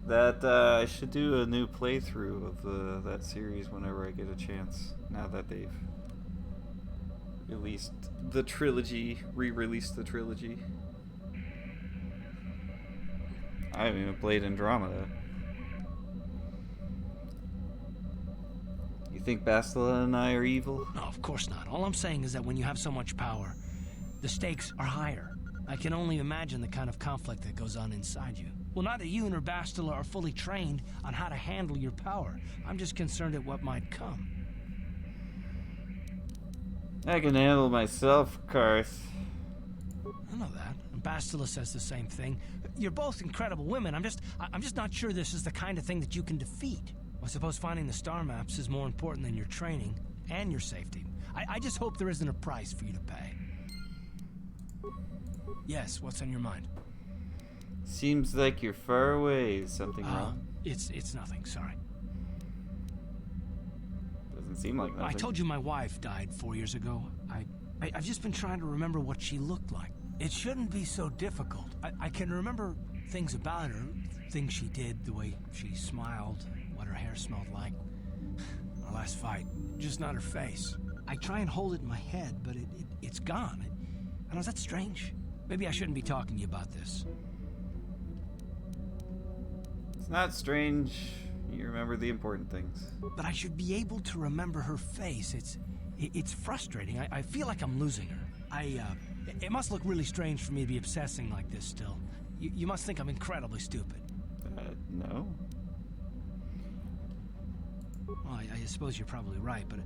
that I should do a new playthrough of that series whenever I get a chance, now that they've released the trilogy, re-released the trilogy. I haven't even played Andromeda. You think Bastila and I are evil?
No, of course not. All I'm saying is that when you have so much power, the stakes are higher. I can only imagine the kind of conflict that goes on inside you. Well, neither you nor Bastila are fully trained on how to handle your power. I'm just concerned at what might come.
I can handle myself, Karth.
I know that. And Bastila says the same thing. You're both incredible women. I'm just not sure this is the kind of thing that you can defeat. I suppose finding the star maps is more important than your training and your safety. I just hope there isn't a price for you to pay. Yes, what's on your mind?
Seems like you're far away. Is something wrong?
It's nothing, sorry.
Doesn't seem like nothing.
I told you my wife died 4 years ago. I've just been trying to remember what she looked like. It shouldn't be so difficult. I can remember things about her, things she did, the way she smiled, what her hair smelled like. Our last fight, just not her face. I try and hold it in my head, but it's gone. I know, is that strange? Maybe I shouldn't be talking to you about this.
It's not strange. You remember the important things.
But I should be able to remember her face. It's frustrating. I feel like I'm losing her. It must look really strange for me to be obsessing like this still. You must think I'm incredibly stupid.
No.
Well, I suppose you're probably right, but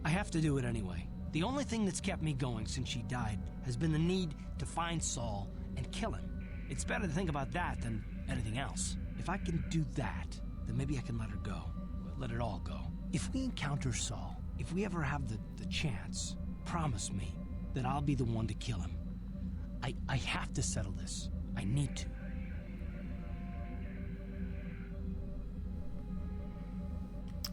I have to do it anyway. The only thing that's kept me going since she died has been the need to find Saul and kill him. It's better to think about that than anything else. If I can do that, then maybe I can let her go. Let it all go. If we encounter Saul, if we ever have the chance, promise me that I'll be the one to kill him. I have to settle this. I need to.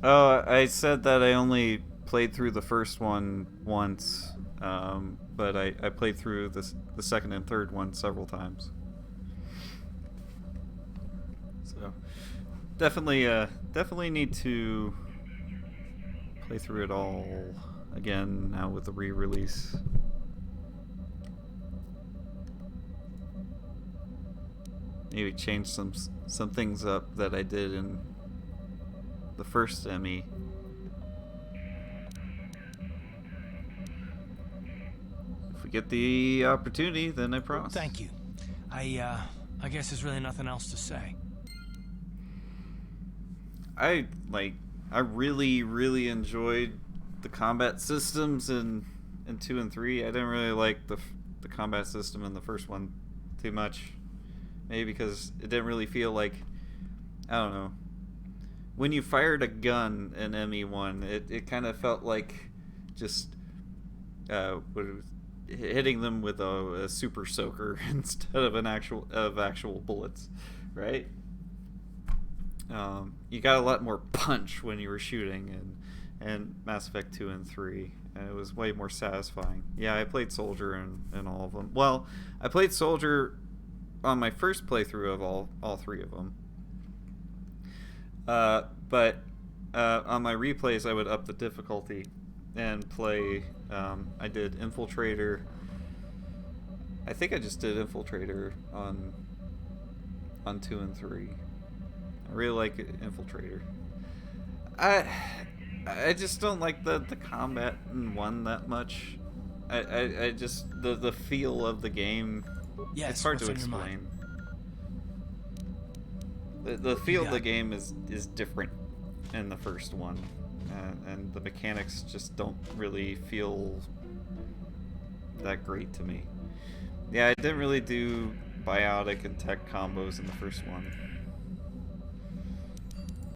Oh, I said that I only played through the first one once, but I played through the second and third one several times. So definitely need to play through it all again now with the re-release. Maybe change some things up that I did in the first ME. If we get the opportunity, then I promise.
Thank you. I guess there's really nothing else to say.
I really enjoyed the combat systems in 2 and 3. I didn't really like the combat system in the first one too much. Maybe because it didn't really feel like, I don't know. When you fired a gun in ME1, it kind of felt like just hitting them with a super soaker instead of actual bullets, right? You got a lot more punch when you were shooting in Mass Effect 2 and 3, and it was way more satisfying. Yeah, I played Soldier in all of them. Well, I played Soldier on my first playthrough of all 3 of them. But on my replays, I would up the difficulty and play. I did Infiltrator. I think I just did Infiltrator on 2 and 3. I really like Infiltrator. I just don't like the combat in 1 that much. I just the feel of the game.
Yes,
it's hard to explain. The feel of the game is different in the first one, and the mechanics just don't really feel that great to me. Yeah, I didn't really do biotic and tech combos in the first one.